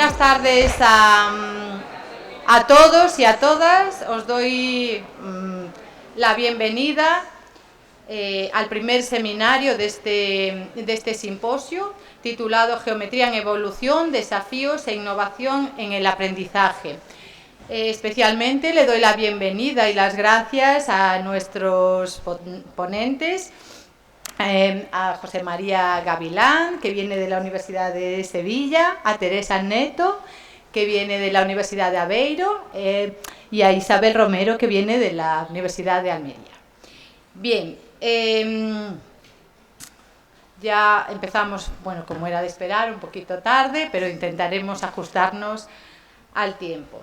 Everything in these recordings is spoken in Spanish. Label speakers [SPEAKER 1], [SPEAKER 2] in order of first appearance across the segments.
[SPEAKER 1] Buenas tardes a todos y a todas. Os doy la bienvenida al primer seminario de este simposio titulado Geometría en Evolución, Desafíos e Innovación en el Aprendizaje. Especialmente le doy la bienvenida y las gracias a nuestros ponentes, a José María Gavilán, que viene de la Universidad de Sevilla, a Teresa Neto, que viene de la Universidad de Aveiro, y a Isabel Romero, que viene de la Universidad de Almería. Bien, ya empezamos, bueno, como era de esperar, un poquito tarde, pero intentaremos ajustarnos al tiempo.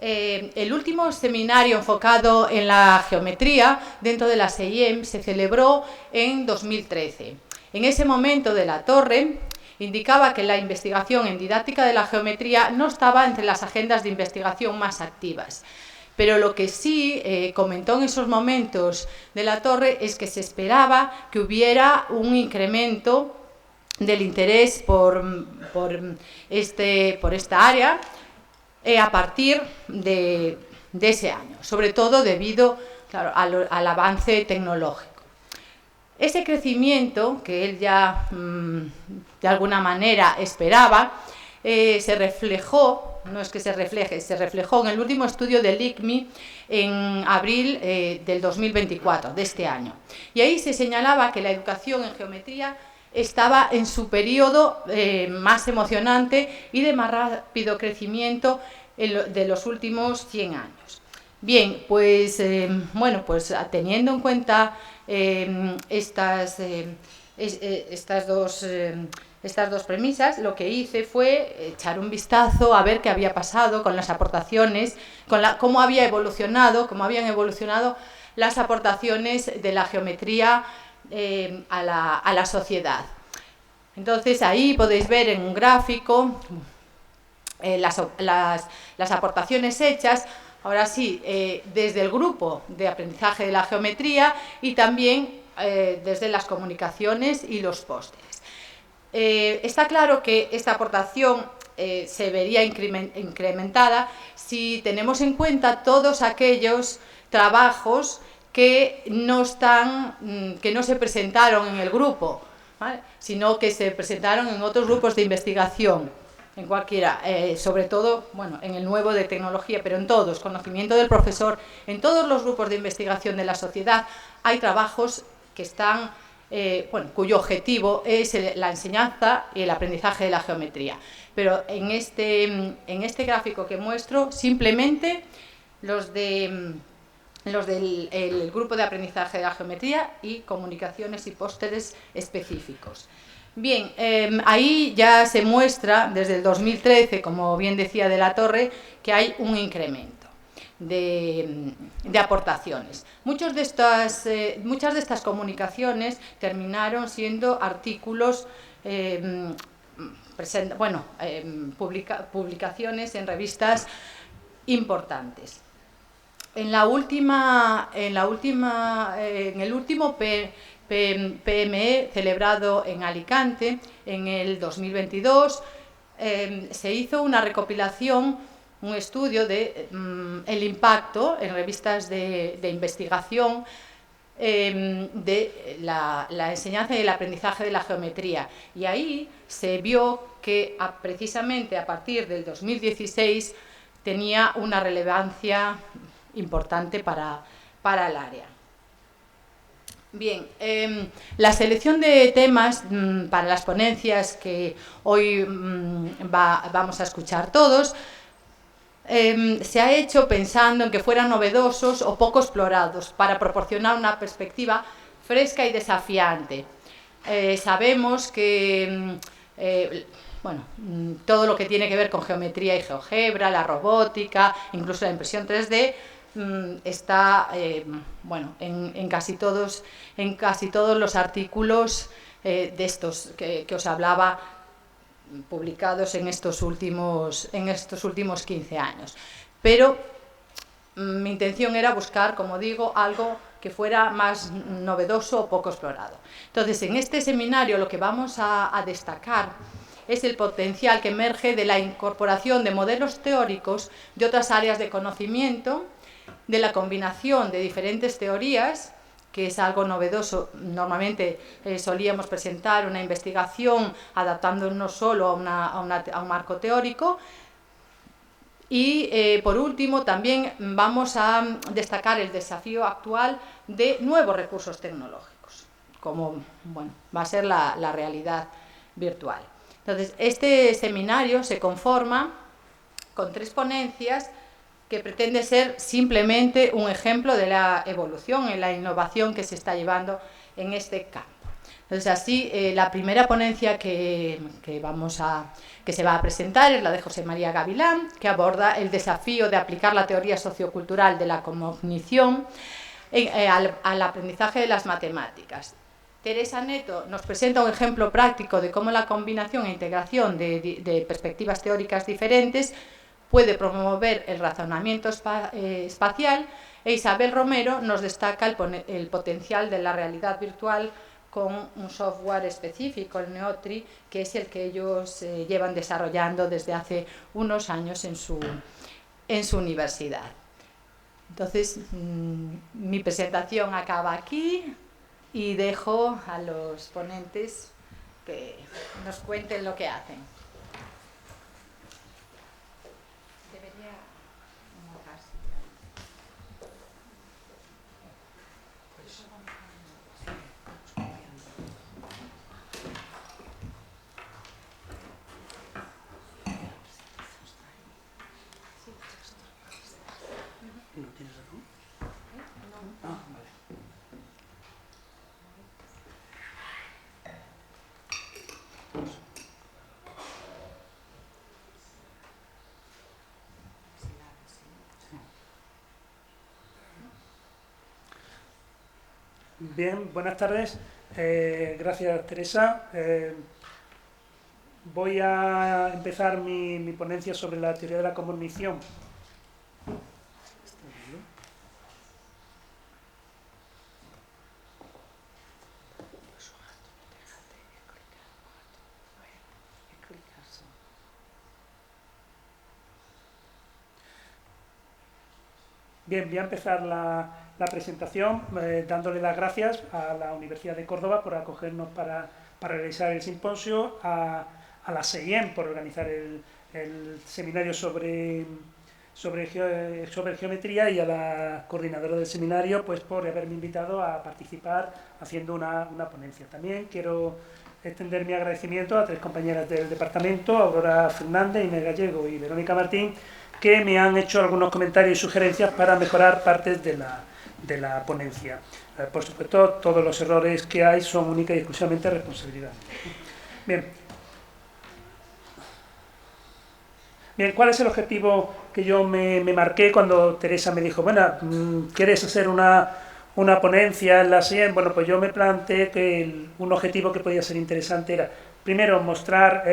[SPEAKER 1] El último seminario enfocado en la geometría dentro de la CEIEM se celebró en 2013. En ese momento de la Torre indicaba que la investigación en didáctica de la geometría no estaba entre las agendas de investigación más activas. Pero lo que sí comentó en esos momentos de la Torre es que se esperaba que hubiera un incremento del interés por esta área a partir de ese año, sobre todo debido, claro, al avance tecnológico. Ese crecimiento que él ya de alguna manera esperaba, se reflejó, no es que se refleje, se reflejó en el último estudio del ICMI en abril del 2024, de este año. Y ahí se señalaba que la educación en geometría estaba en su periodo más emocionante y de más rápido crecimiento de los últimos 100 años. Bien, pues, bueno, pues teniendo en cuenta estas dos premisas, lo que hice fue echar un vistazo a ver qué había pasado con las aportaciones, cómo habían evolucionado las aportaciones de la geometría a la sociedad. Entonces ahí podéis ver en un gráfico las aportaciones hechas, ahora sí, desde el grupo de aprendizaje de la geometría y también desde las comunicaciones y los pósteres. Está claro que esta aportación se vería incrementada si tenemos en cuenta todos aquellos trabajos que no se presentaron en el grupo, ¿vale?, sino que se presentaron en otros grupos de investigación, en cualquiera, sobre todo, bueno, en el nuevo de tecnología, pero en todos, conocimiento del profesor, en todos los grupos de investigación de la sociedad hay trabajos que están, bueno, cuyo objetivo es la enseñanza y el aprendizaje de la geometría. Pero en este gráfico que muestro, simplemente los del grupo de aprendizaje de la geometría y comunicaciones y pósteres específicos. Bien, ahí ya se muestra desde el 2013, como bien decía de la Torre, que hay un incremento de aportaciones. Muchas de estas comunicaciones terminaron siendo artículos, publicaciones en revistas importantes. En el último PME celebrado en Alicante en el 2022, se hizo una recopilación, un estudio de el impacto en revistas de investigación de la enseñanza y el aprendizaje de la geometría. Y ahí se vio que precisamente a partir del 2016 tenía una relevancia importante para el área. Bien, la selección de temas para las ponencias que hoy vamos a escuchar todos se ha hecho pensando en que fueran novedosos o poco explorados para proporcionar una perspectiva fresca y desafiante. Sabemos que bueno, todo lo que tiene que ver con geometría y GeoGebra, la robótica, incluso la impresión 3D, está bueno, en casi todos los artículos de estos que os hablaba, publicados en estos últimos 15 años. Pero mi intención era buscar, como digo, algo que fuera más novedoso o poco explorado. Entonces, en este seminario lo que vamos a destacar es el potencial que emerge de la incorporación de modelos teóricos de otras áreas de conocimiento, de la combinación de diferentes teorías, que es algo novedoso. Normalmente solíamos presentar una investigación adaptándonos solo a un marco teórico. Y por último, también vamos a destacar el desafío actual de nuevos recursos tecnológicos, como bueno, va a ser la realidad virtual. Entonces, este seminario se conforma con 3 ponencias que pretende ser simplemente un ejemplo de la evolución y la innovación que se está llevando en este campo. Entonces, así, la primera ponencia que se va a presentar es la de José María Gavilán, que aborda el desafío de aplicar la teoría sociocultural de la cognición al aprendizaje de las matemáticas. Teresa Neto nos presenta un ejemplo práctico de cómo la combinación e integración de perspectivas teóricas diferentes puede promover el razonamiento espacial, e Isabel Romero nos destaca el potencial de la realidad virtual con un software específico, el Neotri, que es el que ellos llevan desarrollando desde hace unos años en su universidad. Entonces, mi presentación acaba aquí y dejo a los ponentes que nos cuenten lo que hacen.
[SPEAKER 2] ¿No tienes razón? No. Ah, vale. Bien, buenas tardes. Gracias, Teresa. Voy a empezar mi ponencia sobre la teoría de la cognición. Bien, voy a empezar la presentación dándole las gracias a la Universidad de Córdoba por acogernos para realizar el simposio, a la SEIEM por organizar el seminario sobre geometría, y a la coordinadora del seminario pues por haberme invitado a participar haciendo una ponencia. También quiero extender mi agradecimiento a 3 compañeras del departamento, Aurora Fernández, Inés Gallego y Verónica Martín, que me han hecho algunos comentarios y sugerencias para mejorar partes de la ponencia. Por supuesto, todos los errores que hay son única y exclusivamente responsabilidad. Bien, ¿cuál es el objetivo que yo me marqué cuando Teresa me dijo, bueno, ¿quieres hacer una ponencia en la SIEM? Bueno, pues yo me planteé que un objetivo que podía ser interesante era, primero, mostrar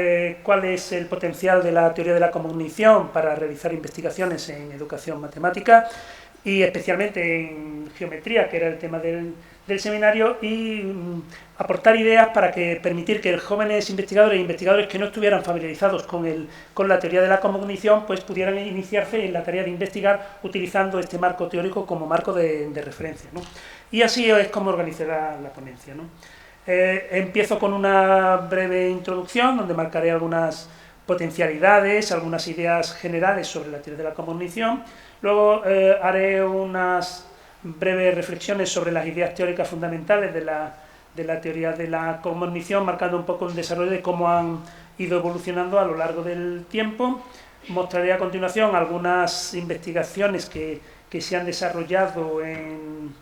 [SPEAKER 2] cuál es el potencial de la teoría de la cognición para realizar investigaciones en educación matemática y especialmente en geometría, que era el tema del seminario, y aportar ideas para permitir que jóvenes investigadores e investigadores que no estuvieran familiarizados con la teoría de la cognición pues pudieran iniciarse en la tarea de investigar utilizando este marco teórico como marco de referencia, ¿no? Y así es como organizé la ponencia, ¿no? Empiezo con una breve introducción donde marcaré algunas potencialidades, algunas ideas generales sobre la teoría de la cognición. Luego haré unas breves reflexiones sobre las ideas teóricas fundamentales de la teoría de la cognición, marcando un poco el desarrollo de cómo han ido evolucionando a lo largo del tiempo. Mostraré a continuación algunas investigaciones que se han desarrollado en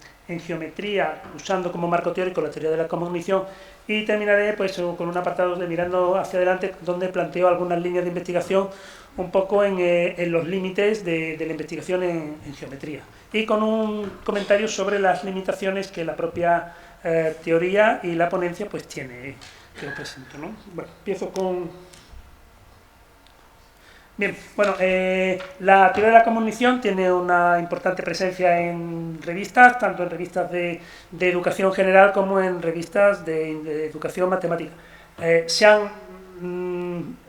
[SPEAKER 2] geometría, usando como marco teórico la teoría de la cognición, y terminaré pues con un apartado de mirando hacia adelante, donde planteo algunas líneas de investigación un poco en los límites de la investigación en geometría, y con un comentario sobre las limitaciones que la propia teoría y la ponencia pues tiene, que lo presento, ¿no? Bueno, empiezo con... Bien, bueno, la teoría de la cognición tiene una importante presencia en revistas, tanto en revistas de educación general como en revistas de educación matemática. Se han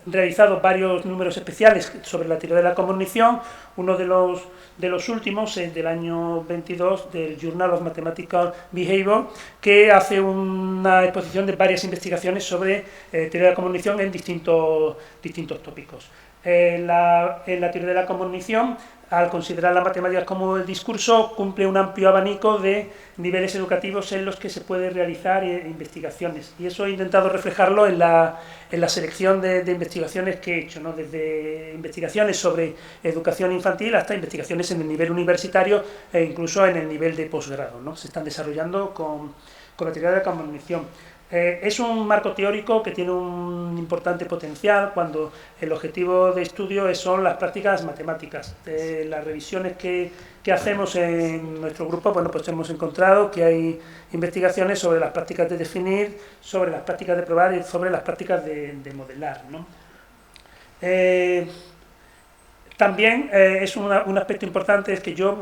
[SPEAKER 2] realizado varios números especiales sobre la teoría de la cognición. Uno de los últimos es del año 22 del Journal of Mathematical Behavior, que hace una exposición de varias investigaciones sobre teoría de la cognición en distintos tópicos. En la teoría de la cognición, al considerar las matemáticas como el discurso, cumple un amplio abanico de niveles educativos en los que se puede realizar investigaciones. Y eso he intentado reflejarlo en la selección de investigaciones que he hecho, ¿no? Desde investigaciones sobre educación infantil hasta investigaciones en el nivel universitario e incluso en el nivel de posgrado, ¿no? Se están desarrollando con la teoría de la cognición. Es un marco teórico que tiene un importante potencial cuando el objetivo de estudio son las prácticas matemáticas. Las revisiones que hacemos en nuestro grupo, bueno, pues hemos encontrado que hay investigaciones sobre las prácticas de definir, sobre las prácticas de probar y sobre las prácticas de modelar, ¿no? También es un aspecto importante es que yo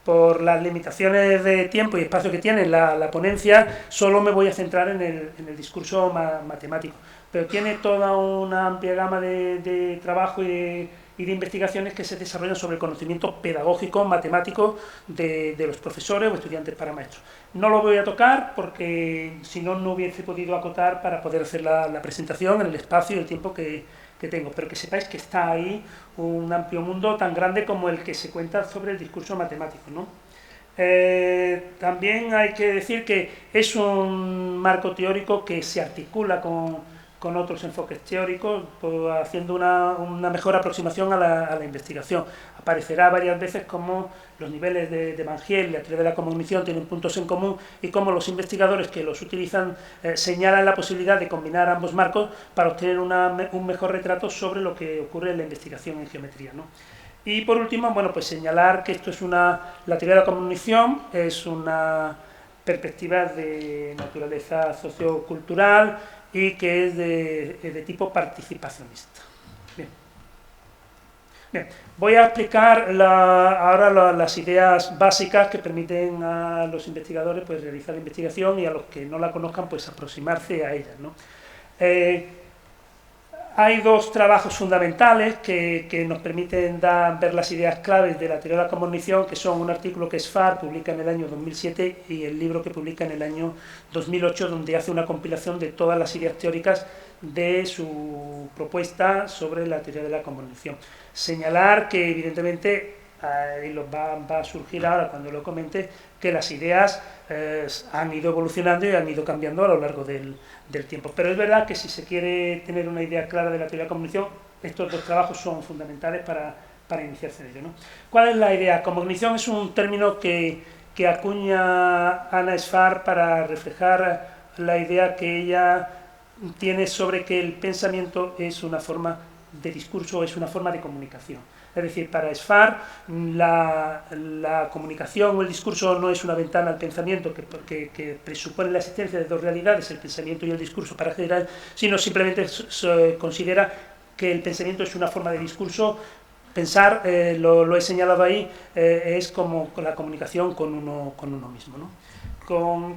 [SPEAKER 2] por las limitaciones de tiempo y espacio que tiene la ponencia, solo me voy a centrar en el discurso matemático. Pero tiene toda una amplia gama de trabajo y de investigaciones que se desarrollan sobre el conocimiento pedagógico, matemático de los profesores o estudiantes para maestros. No lo voy a tocar porque si no, no hubiese podido acotar para poder hacer la presentación en el espacio y el tiempo que tengo, pero que sepáis que está ahí un amplio mundo tan grande como el que se cuenta sobre el discurso matemático, ¿no? También hay que decir que es un marco teórico que se articula con otros enfoques teóricos, haciendo una mejor aproximación a la investigación. Aparecerá varias veces como los niveles de Van Giel y la teoría de la cognición tienen puntos en común y cómo los investigadores que los utilizan señalan la posibilidad de combinar ambos marcos para obtener un mejor retrato sobre lo que ocurre en la investigación en geometría, ¿no? Y por último, bueno, pues señalar que esto es la teoría de la cognición es una perspectiva de naturaleza sociocultural y que es de tipo participacionista. Bien, voy a explicar ahora las ideas básicas que permiten a los investigadores pues, realizar la investigación y a los que no la conozcan pues aproximarse a ella, ¿no? Hay dos trabajos fundamentales que nos permiten ver las ideas claves de la teoría de la cognición, que son un artículo que Sfar publica en el año 2007 y el libro que publica en el año 2008, donde hace una compilación de todas las ideas teóricas de su propuesta sobre la teoría de la cognición. Señalar que evidentemente, va a surgir ahora cuando lo comente, que las ideas han ido evolucionando y han ido cambiando a lo largo del tiempo. Pero es verdad que si se quiere tener una idea clara de la teoría de la cognición, estos dos trabajos son fundamentales para iniciarse en ello, ¿no? ¿Cuál es la idea? Cognición es un término que acuña Anna Sfar para reflejar la idea que ella tiene sobre que el pensamiento es una forma de discurso, es una forma de comunicación. Es decir, para Sfar, la comunicación o el discurso no es una ventana al pensamiento que presupone la existencia de dos realidades, el pensamiento y el discurso para general, sino simplemente considera que el pensamiento es una forma de discurso. Pensar, lo he señalado ahí, es como la comunicación con uno mismo, ¿no?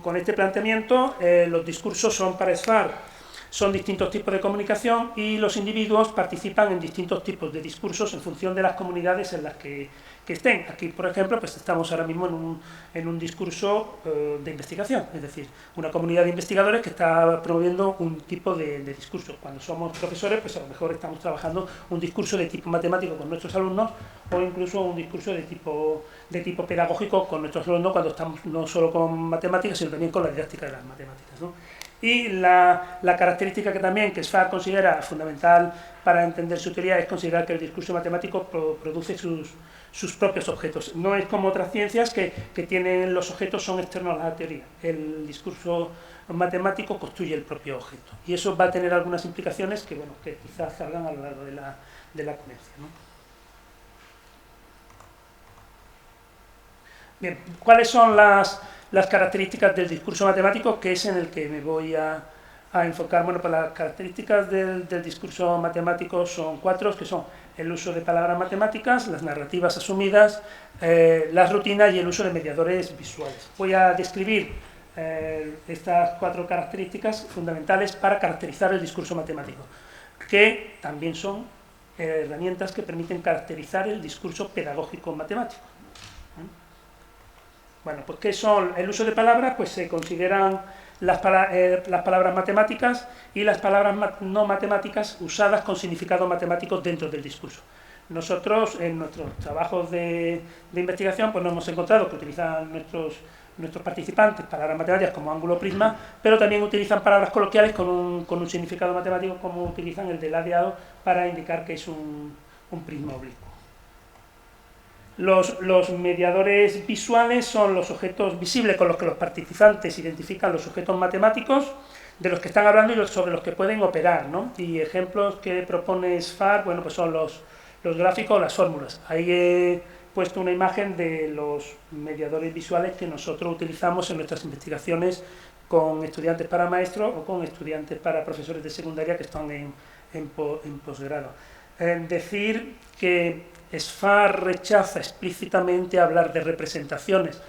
[SPEAKER 2] Con este planteamiento, los discursos son para Sfar son distintos tipos de comunicación y los individuos participan en distintos tipos de discursos en función de las comunidades en las que estén. Aquí, por ejemplo, pues estamos ahora mismo en un discurso de investigación, es decir, una comunidad de investigadores que está promoviendo un tipo de discurso. Cuando somos profesores, pues a lo mejor estamos trabajando un discurso de tipo matemático con nuestros alumnos o incluso un discurso de tipo pedagógico con nuestros alumnos cuando estamos no solo con matemáticas, sino también con la didáctica de las matemáticas, ¿no? Y la característica que Sfar considera fundamental para entender su teoría es considerar que el discurso matemático produce sus propios objetos. No es como otras ciencias que tienen los objetos son externos a la teoría. El discurso matemático construye el propio objeto. Y eso va a tener algunas implicaciones que quizás salgan a lo largo de la ponencia, ¿no? Bien, ¿cuáles son las características del discurso matemático, que es en el que me voy a enfocar? Bueno, pues las características del discurso matemático son cuatro, que son el uso de palabras matemáticas, las narrativas asumidas, las rutinas y el uso de mediadores visuales. Voy a describir estas 4 características fundamentales para caracterizar el discurso matemático, que también son herramientas que permiten caracterizar el discurso pedagógico matemático. Bueno, pues ¿qué son el uso de palabras? Pues se consideran las palabras matemáticas y las palabras no matemáticas usadas con significado matemático dentro del discurso. Nosotros, en nuestros trabajos de investigación, pues nos hemos encontrado que utilizan nuestros participantes palabras matemáticas como ángulo prisma, pero también utilizan palabras coloquiales con un significado matemático, como utilizan el de ladeado para indicar que es un prisma oblicuo. Los mediadores visuales son los objetos visibles con los que los participantes identifican los objetos matemáticos de los que están hablando y sobre los que pueden operar, ¿no? Y ejemplos que propone SFAR, bueno, pues son los gráficos o las fórmulas. Ahí he puesto una imagen de los mediadores visuales que nosotros utilizamos en nuestras investigaciones con estudiantes para maestros o con estudiantes para profesores de secundaria que están en posgrado. Decir que SFAR rechaza explícitamente hablar de representaciones,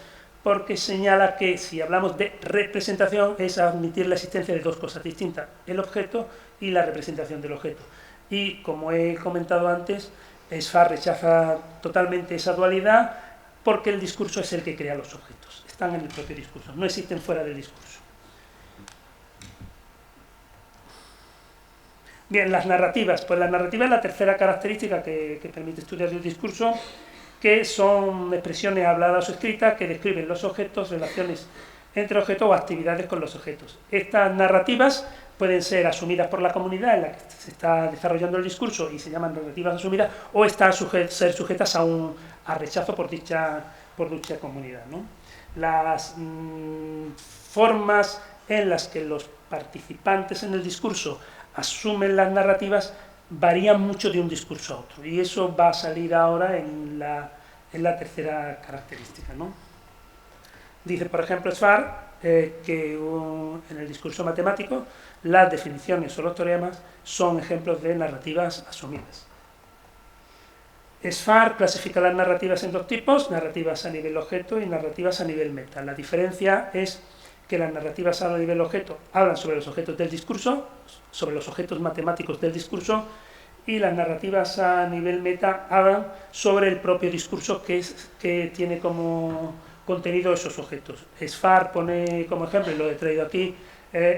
[SPEAKER 2] porque señala que si hablamos de representación es admitir la existencia de 2 cosas distintas, el objeto y la representación del objeto. Y como he comentado antes, SFAR rechaza totalmente esa dualidad porque el discurso es el que crea los objetos, están en el propio discurso, no existen fuera del discurso. Bien, las narrativas. Pues la narrativa es la tercera característica que permite estudiar el discurso, que son expresiones habladas o escritas que describen los objetos, relaciones entre objetos o actividades con los objetos. Estas narrativas pueden ser asumidas por la comunidad en la que se está desarrollando el discurso y se llaman narrativas asumidas, o están ser sujetas a rechazo por dicha comunidad, ¿no? Las formas en las que los participantes en el discurso asumen las narrativas varían mucho de un discurso a otro, y eso va a salir ahora en la tercera característica, ¿no? Dice, por ejemplo, SFAR, que en el discurso matemático las definiciones o los teoremas son ejemplos de narrativas asumidas. SFAR clasifica las narrativas en 2 tipos, narrativas a nivel objeto y narrativas a nivel meta. La diferencia es que las narrativas a nivel objeto hablan sobre los objetos del discurso, sobre los objetos matemáticos del discurso, y las narrativas a nivel meta hablan sobre el propio discurso que tiene como contenido esos objetos. SFAR pone como ejemplo, y lo he traído aquí,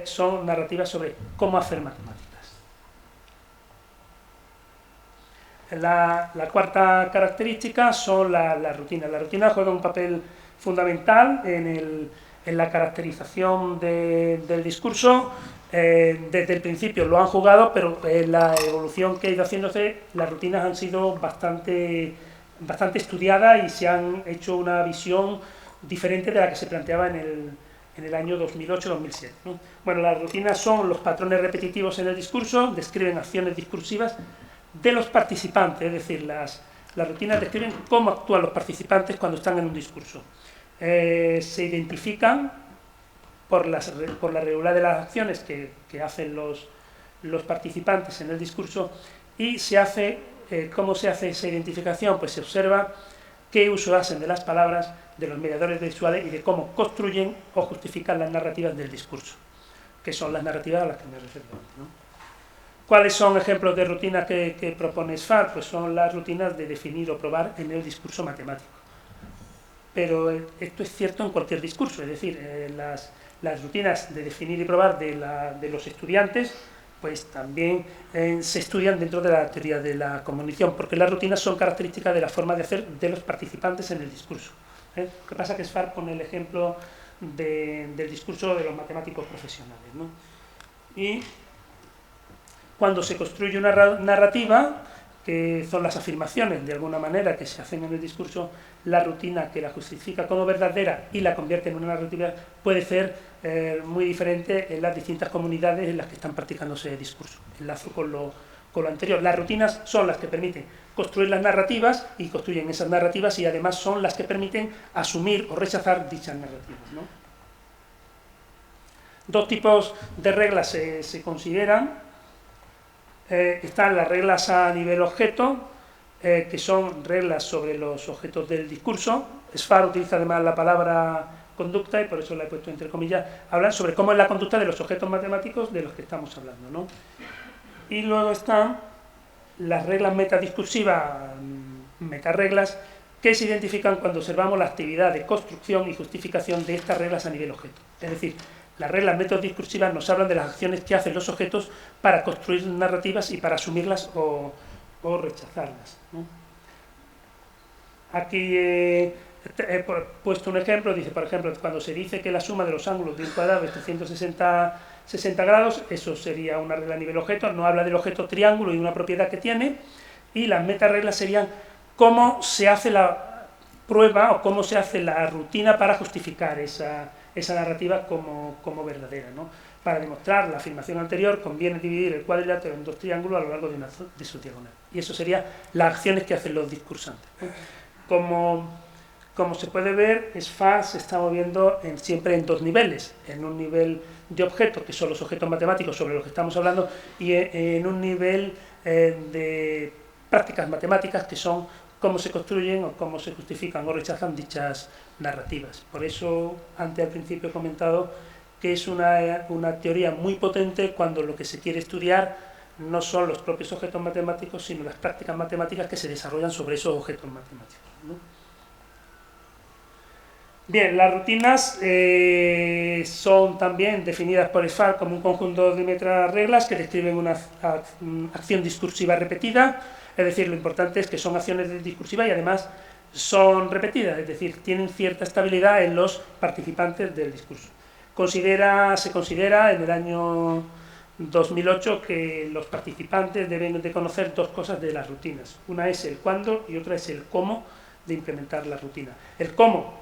[SPEAKER 2] son narrativas sobre cómo hacer matemáticas. La cuarta característica son las rutinas. Las rutinas juegan un papel fundamental en la caracterización del discurso. Desde el principio lo han jugado, pero en la evolución que ha ido haciéndose, las rutinas han sido bastante estudiadas y se han hecho una visión diferente de la que se planteaba en el año 2008-2007, ¿no? Bueno, las rutinas son los patrones repetitivos en el discurso, describen acciones discursivas de los participantes, es decir, las rutinas describen cómo actúan los participantes cuando están en un discurso. Se identifican por la regularidad de las acciones que hacen los participantes en el discurso, y ¿cómo se hace esa identificación? Pues se observa qué uso hacen de las palabras, de los mediadores visuales y de cómo construyen o justifican las narrativas del discurso, que son las narrativas a las que me refiero antes, ¿no? ¿Cuáles son ejemplos de rutinas que propone SFAR? Pues son las rutinas de definir o probar en el discurso matemático. Pero esto es cierto en cualquier discurso, es decir, las rutinas de definir y probar de los estudiantes, pues también se estudian dentro de la teoría de la comunicación, porque las rutinas son características de la forma de hacer de los participantes en el discurso. Lo que pasa es que SFAR pone el ejemplo del discurso de los matemáticos profesionales, ¿no? Y cuando se construye una narrativa, que son las afirmaciones de alguna manera que se hacen en el discurso, la rutina que la justifica como verdadera y la convierte en una narrativa puede ser muy diferente en las distintas comunidades en las que están practicando ese discurso. Enlazo con lo anterior. Las rutinas son las que permiten construir las narrativas y construyen esas narrativas, y además son las que permiten asumir o rechazar dichas narrativas, ¿no? 2 tipos de reglas se consideran. Están las reglas a nivel objeto, que son reglas sobre los objetos del discurso. SFAR utiliza además la palabra conducta, y por eso la he puesto entre comillas, hablan sobre cómo es la conducta de los objetos matemáticos de los que estamos hablando, ¿no? Y luego están las reglas metadiscursivas, metareglas, que se identifican cuando observamos la actividad de construcción y justificación de estas reglas a nivel objeto. Es decir, las reglas metadiscursivas nos hablan de las acciones que hacen los objetos para construir narrativas y para asumirlas o rechazarlas, ¿no? Aquí he puesto un ejemplo, dice, por ejemplo, cuando se dice que la suma de los ángulos de un cuadrado es 360 grados, eso sería una regla a nivel objeto, no habla del objeto triángulo y una propiedad que tiene, y las metareglas serían cómo se hace la prueba o cómo se hace la rutina para justificar esa narrativa como verdadera, ¿no? Para demostrar la afirmación anterior conviene dividir el cuadrilátero en dos triángulos a lo largo de su diagonal. Y eso serían las acciones que hacen los discursantes, ¿no? Como se puede ver, SFAR se está moviendo siempre en dos niveles, en un nivel de objetos, que son los objetos matemáticos sobre los que estamos hablando, y en un nivel de prácticas matemáticas, que son cómo se construyen o cómo se justifican o rechazan dichas narrativas. Por eso, antes al principio he comentado que es una teoría muy potente cuando lo que se quiere estudiar no son los propios objetos matemáticos, sino las prácticas matemáticas que se desarrollan sobre esos objetos matemáticos, ¿no? Bien, las rutinas son también definidas por SFAR como un conjunto de metareglas que describen una acción discursiva repetida, es decir, lo importante es que son acciones discursivas y además son repetidas, es decir, tienen cierta estabilidad en los participantes del discurso. Se considera en el año 2008 que los participantes deben de conocer dos cosas de las rutinas. Una es el cuándo y otra es el cómo de implementar la rutina. El cómo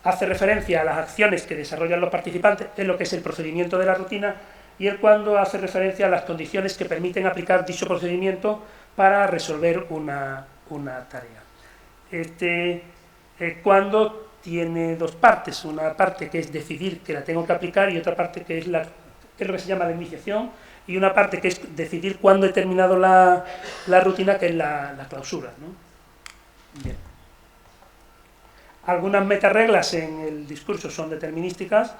[SPEAKER 2] hace referencia a las acciones que desarrollan los participantes, es lo que es el procedimiento de la rutina, y el cuándo hace referencia a las condiciones que permiten aplicar dicho procedimiento para resolver una tarea. Cuándo tiene dos partes, una parte que es decidir que la tengo que aplicar y otra parte que es lo que se llama la iniciación, y una parte que es decidir cuándo he terminado la rutina, que es la clausura, ¿no? Bien. Algunas metareglas en el discurso son determinísticas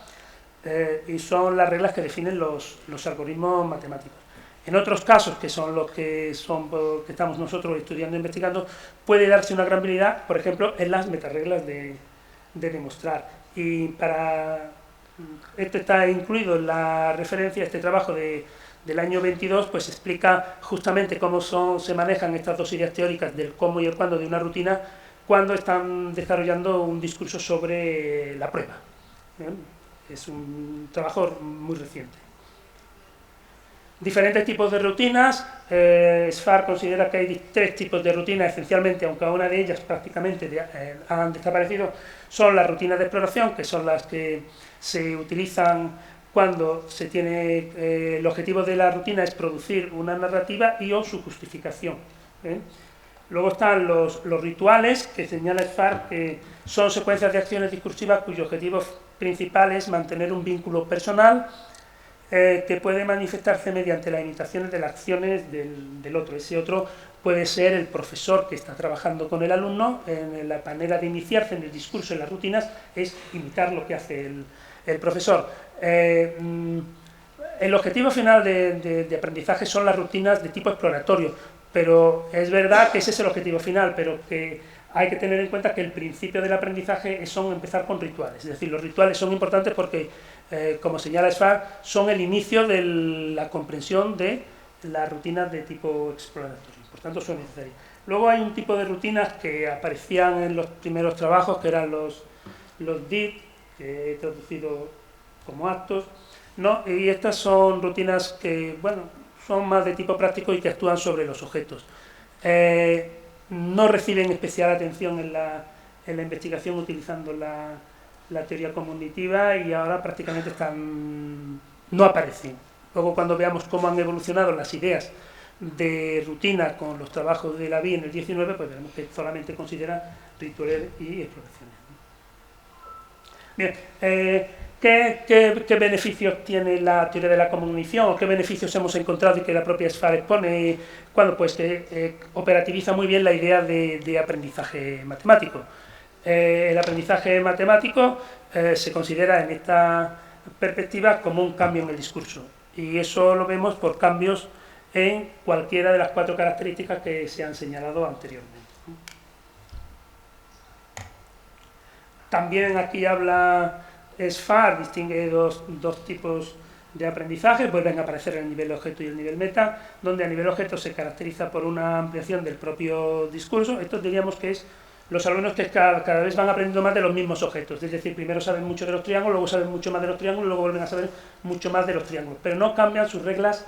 [SPEAKER 2] y son las reglas que definen los algoritmos matemáticos. En otros casos, que son los que estamos nosotros estudiando e investigando, puede darse una gran habilidad, por ejemplo, en las metareglas de demostrar. Y esto está incluido en la referencia, este trabajo del año 22, pues explica justamente cómo se manejan estas dos ideas teóricas del cómo y el cuándo de una rutina cuando están desarrollando un discurso sobre la prueba. Es un trabajo muy reciente. Diferentes tipos de rutinas. SFAR considera que hay tres tipos de rutinas esencialmente, aunque una de ellas prácticamente han desaparecido. Son las rutinas de exploración, que son las que se utilizan cuando se tiene el objetivo de la rutina es producir una narrativa y o su justificación. Luego están los rituales, que señala SFAR que son secuencias de acciones discursivas cuyo objetivo principal es mantener un vínculo personal que puede manifestarse mediante las imitaciones de las acciones del otro. Ese otro puede ser el profesor que está trabajando con el alumno. En la manera de iniciarse en el discurso, en las rutinas, es imitar lo que hace el profesor. El objetivo final de aprendizaje son las rutinas de tipo exploratorio, pero es verdad que ese es el objetivo final, pero que hay que tener en cuenta que el principio del aprendizaje son empezar con rituales. Es decir, los rituales son importantes porque, como señala SFAR, son el inicio de la comprensión de las rutinas de tipo exploratorio. Por tanto, son necesarias. Luego hay un tipo de rutinas que aparecían en los primeros trabajos, que eran los DIT, que he traducido como actos, ¿no? Y estas son rutinas que, bueno, son más de tipo práctico y que actúan sobre los objetos. No reciben especial atención en la investigación utilizando la teoría cognitiva y ahora prácticamente no aparecen. Luego, cuando veamos cómo han evolucionado las ideas de rutina con los trabajos de Lavie en el 19, pues veremos que solamente considera rituales y exploraciones. Bien, ¿qué beneficios tiene la teoría de la cognición o qué beneficios hemos encontrado y que la propia SFAR expone? Pues que operativiza muy bien la idea de aprendizaje matemático. El aprendizaje matemático se considera en esta perspectiva como un cambio en el discurso, y eso lo vemos por cambios en cualquiera de las 4 características que se han señalado anteriormente. También aquí habla SFAR, distingue dos tipos de aprendizaje, vuelven a aparecer el nivel objeto y el nivel meta, donde a nivel objeto se caracteriza por una ampliación del propio discurso. Esto diríamos que es los alumnos que cada vez van aprendiendo más de los mismos objetos, es decir, primero saben mucho de los triángulos, luego saben mucho más de los triángulos, luego vuelven a saber mucho más de los triángulos, pero no cambian sus reglas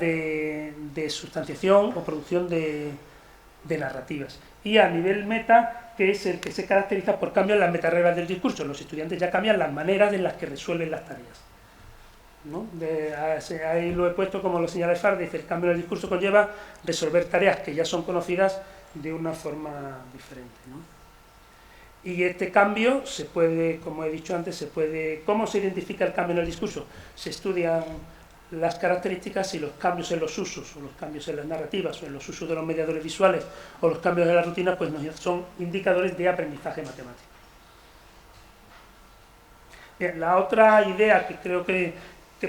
[SPEAKER 2] de sustanciación o producción de narrativas. Y a nivel meta, que es el que se caracteriza por cambios en las metareglas del discurso, los estudiantes ya cambian las maneras en las que resuelven las tareas, ¿no? Ahí lo he puesto como lo señala SFAR, dice: el cambio del discurso conlleva resolver tareas que ya son conocidas de una forma diferente, ¿no? Y este cambio se puede, como he dicho antes, ¿cómo se identifica el cambio en el discurso? Se estudian las características y los cambios en los usos, o los cambios en las narrativas, o en los usos de los mediadores visuales, o los cambios de la rutina, pues son indicadores de aprendizaje matemático. Bien, la otra idea que creo que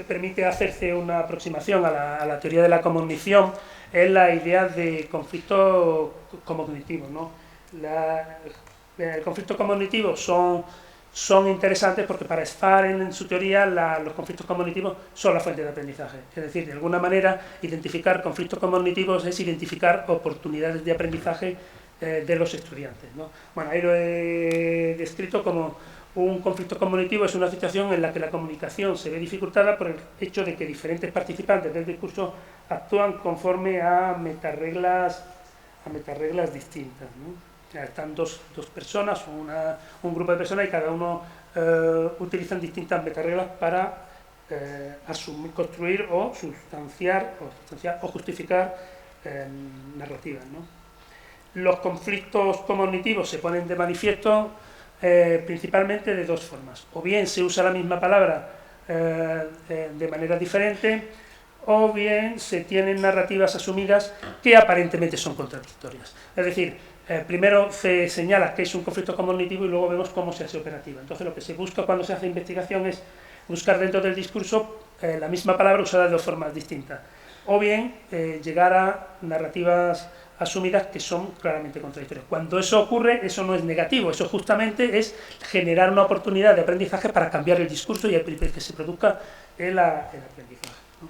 [SPEAKER 2] permite hacerse una aproximación a la teoría de la cognición es la idea de conflicto cognitivo, ¿no? El conflicto cognitivo son interesantes porque para SFAR en su teoría los conflictos cognitivos son la fuente de aprendizaje. Es decir, de alguna manera identificar conflictos cognitivos es identificar oportunidades de aprendizaje de los estudiantes, ¿no? Bueno, ahí lo he descrito como un conflicto cognitivo es una situación en la que la comunicación se ve dificultada por el hecho de que diferentes participantes del discurso actúan conforme a metareglas distintas, ¿no? O sea, están dos personas o un grupo de personas y cada uno utilizan distintas metareglas para construir o sustanciar o justificar narrativas, ¿no? Los conflictos cognitivos se ponen de manifiesto principalmente de dos formas: o bien se usa la misma palabra de manera diferente, o bien se tienen narrativas asumidas que aparentemente son contradictorias. Es decir, primero se señala que es un conflicto cognitivo y luego vemos cómo se hace operativa. Entonces lo que se busca cuando se hace investigación es buscar dentro del discurso la misma palabra usada de dos formas distintas, o bien llegar a narrativas asumidas que son claramente contradictorias. Cuando eso ocurre, eso no es negativo, eso justamente es generar una oportunidad de aprendizaje para cambiar el discurso y que se produzca el aprendizaje, ¿no?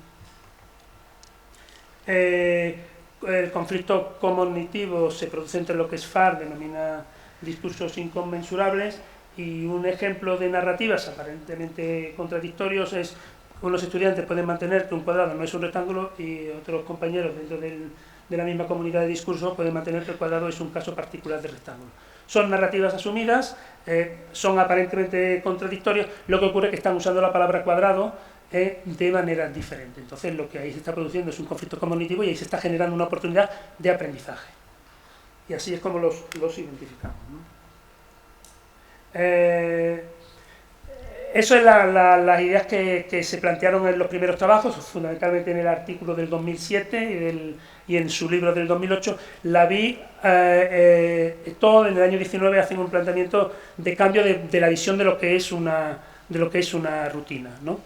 [SPEAKER 2] El conflicto cognitivo se produce entre lo que SFAR denomina discursos inconmensurables, y un ejemplo de narrativas aparentemente contradictorios es: unos estudiantes pueden mantener que un cuadrado no es un rectángulo, y otros compañeros dentro de la misma comunidad de discurso pueden mantener que el cuadrado es un caso particular de rectángulo. Son narrativas asumidas, son aparentemente contradictorios, lo que ocurre es que están usando la palabra cuadrado de manera diferente. Entonces lo que ahí se está produciendo es un conflicto cognitivo y ahí se está generando una oportunidad de aprendizaje. Y así es como los identificamos, ¿no? Eso es las ideas que se plantearon en los primeros trabajos, fundamentalmente en el artículo del 2007 y en su libro del 2008. La vi todo en el año 19 hacen un planteamiento de cambio de la visión de lo que es una rutina, ¿no?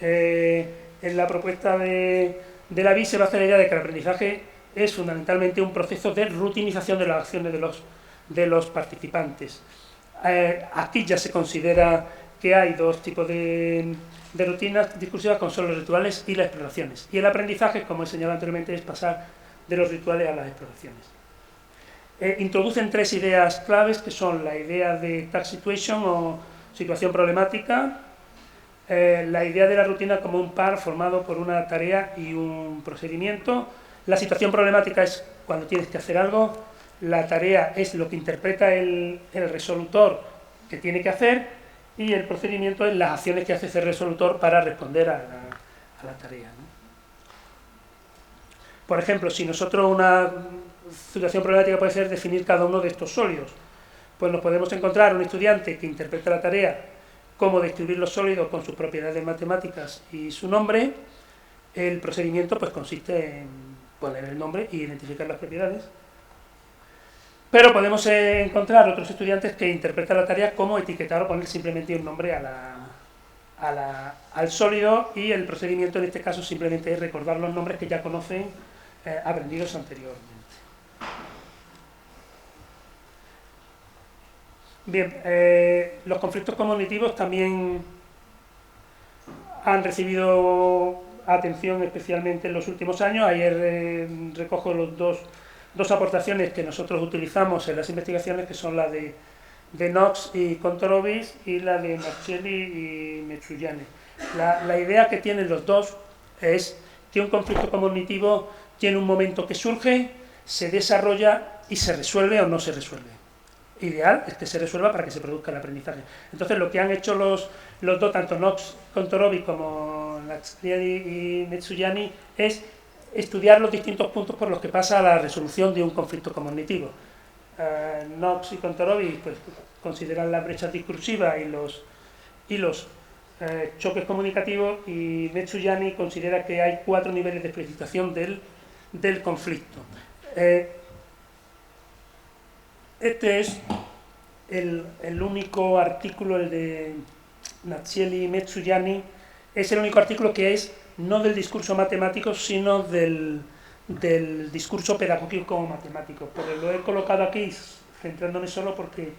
[SPEAKER 2] En la propuesta de la BI se basa en la idea de que el aprendizaje es fundamentalmente un proceso de rutinización de las acciones de los participantes. Aquí ya se considera que hay dos tipos de rutinas discursivas, como son los rituales y las exploraciones. Y el aprendizaje, como he señalado anteriormente, es pasar de los rituales a las exploraciones. Introducen tres ideas claves, que son la idea de task situation o situación problemática, la idea de la rutina como un par formado por una tarea y un procedimiento. La situación problemática es cuando tienes que hacer algo, la tarea es lo que interpreta el resolutor que tiene que hacer, y el procedimiento es las acciones que hace ese resolutor para responder a la tarea, ¿no? Por ejemplo, si nosotros una situación problemática puede ser definir cada uno de estos sólidos, pues nos podemos encontrar un estudiante que interpreta la tarea como describir los sólidos con sus propiedades matemáticas y su nombre. El procedimiento pues consiste en poner el nombre e identificar las propiedades. Pero podemos encontrar otros estudiantes que interpretan la tarea como etiquetar o poner simplemente un nombre al sólido, y el procedimiento en este caso simplemente es recordar los nombres que ya conocen, aprendidos anteriormente. Bien, los conflictos cognitivos también han recibido atención especialmente en los últimos años. Ayer recojo los dos aportaciones que nosotros utilizamos en las investigaciones, que son la de Knox y Kontorovic y la de Marcelli y Metsuyane. La idea que tienen los dos es que un conflicto cognitivo tiene un momento que surge, se desarrolla y se resuelve o no se resuelve. Ideal es que se resuelva para que se produzca el aprendizaje. Entonces, lo que han hecho los dos, tanto Knox, Kontorovic como Marcelli y Metsuyane, es estudiar los distintos puntos por los que pasa la resolución de un conflicto cognitivo. Knox y Kontorovic pues, consideran las brechas discursivas y los choques comunicativos, y Metsuyane considera que hay 4 niveles de explicitación del conflicto. Este es el único artículo, el de Marcelli y Metsuyane, es el único artículo que es no del discurso matemático, sino del discurso pedagógico matemático. Pero lo he colocado aquí centrándome solo porque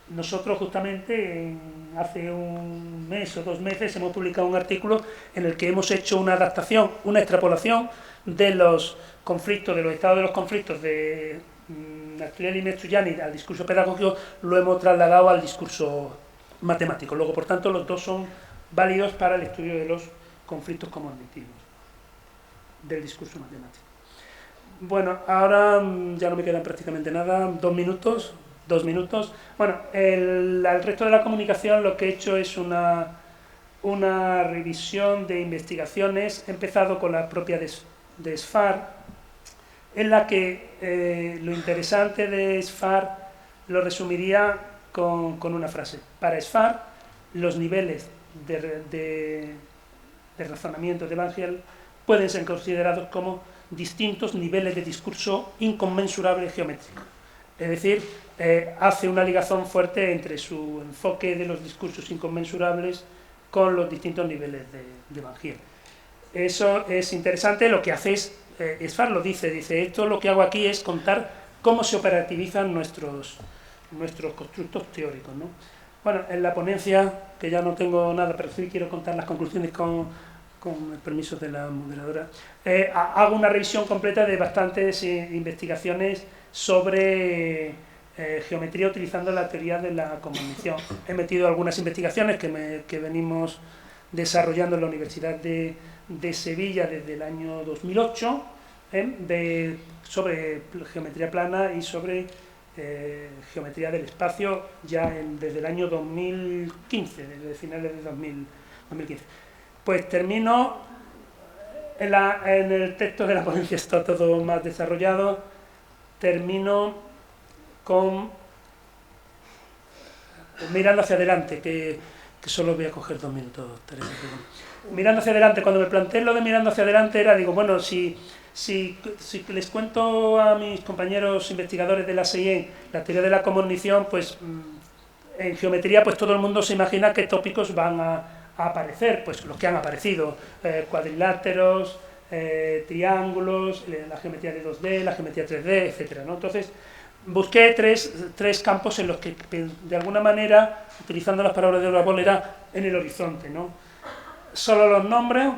[SPEAKER 2] nosotros justamente hace un mes o 2 meses hemos publicado un artículo en el que hemos hecho una adaptación, una extrapolación de los conflictos, de los estados de los conflictos de Marcelli y Metsuyane al discurso pedagógico, lo hemos trasladado al discurso matemático. Luego, por tanto, los dos son válidos para el estudio de los conflictos cognitivos del discurso matemático. Bueno, ahora ya no me quedan prácticamente nada, 2 minutos. Bueno, al resto de la comunicación lo que he hecho es una revisión de investigaciones. He empezado con la propia de Sfar, en la que lo interesante de Sfar lo resumiría con una frase. Para Sfar, los niveles de razonamiento de Van Geel pueden ser considerados como distintos niveles de discurso inconmensurable geométrico. Es decir, hace una ligazón fuerte entre su enfoque de los discursos inconmensurables con los distintos niveles de Van Geel. Eso es interesante. Lo que hace es, Sfar lo dice, esto lo que hago aquí es contar cómo se operativizan nuestros constructos teóricos, ¿no? Bueno, en la ponencia, que ya no tengo nada, pero sí quiero contar las conclusiones con el permiso de la moderadora, hago una revisión completa de bastantes investigaciones sobre geometría utilizando la teoría de la cognición. He metido algunas investigaciones que venimos desarrollando en la Universidad de Sevilla desde el año 2008, sobre geometría plana y sobre geometría del espacio, ya desde el año 2015, desde finales de 2015. Pues termino, en el texto de la ponencia está todo más desarrollado, termino con mirando hacia adelante, que solo voy a coger 2 minutos, Teresa. Mirando hacia adelante, cuando me planteé lo de mirando hacia adelante era, digo, bueno, si les cuento a mis compañeros investigadores de la CIE la teoría de la cognición, pues en geometría pues todo el mundo se imagina qué tópicos van a aparecer, pues los que han aparecido, cuadriláteros, triángulos, la geometría de 2D, la geometría 3D, etcétera, ¿no? Entonces busqué tres campos en los que de alguna manera, utilizando las palabras de Laboll, era en el horizonte, ¿no? Solo los nombres.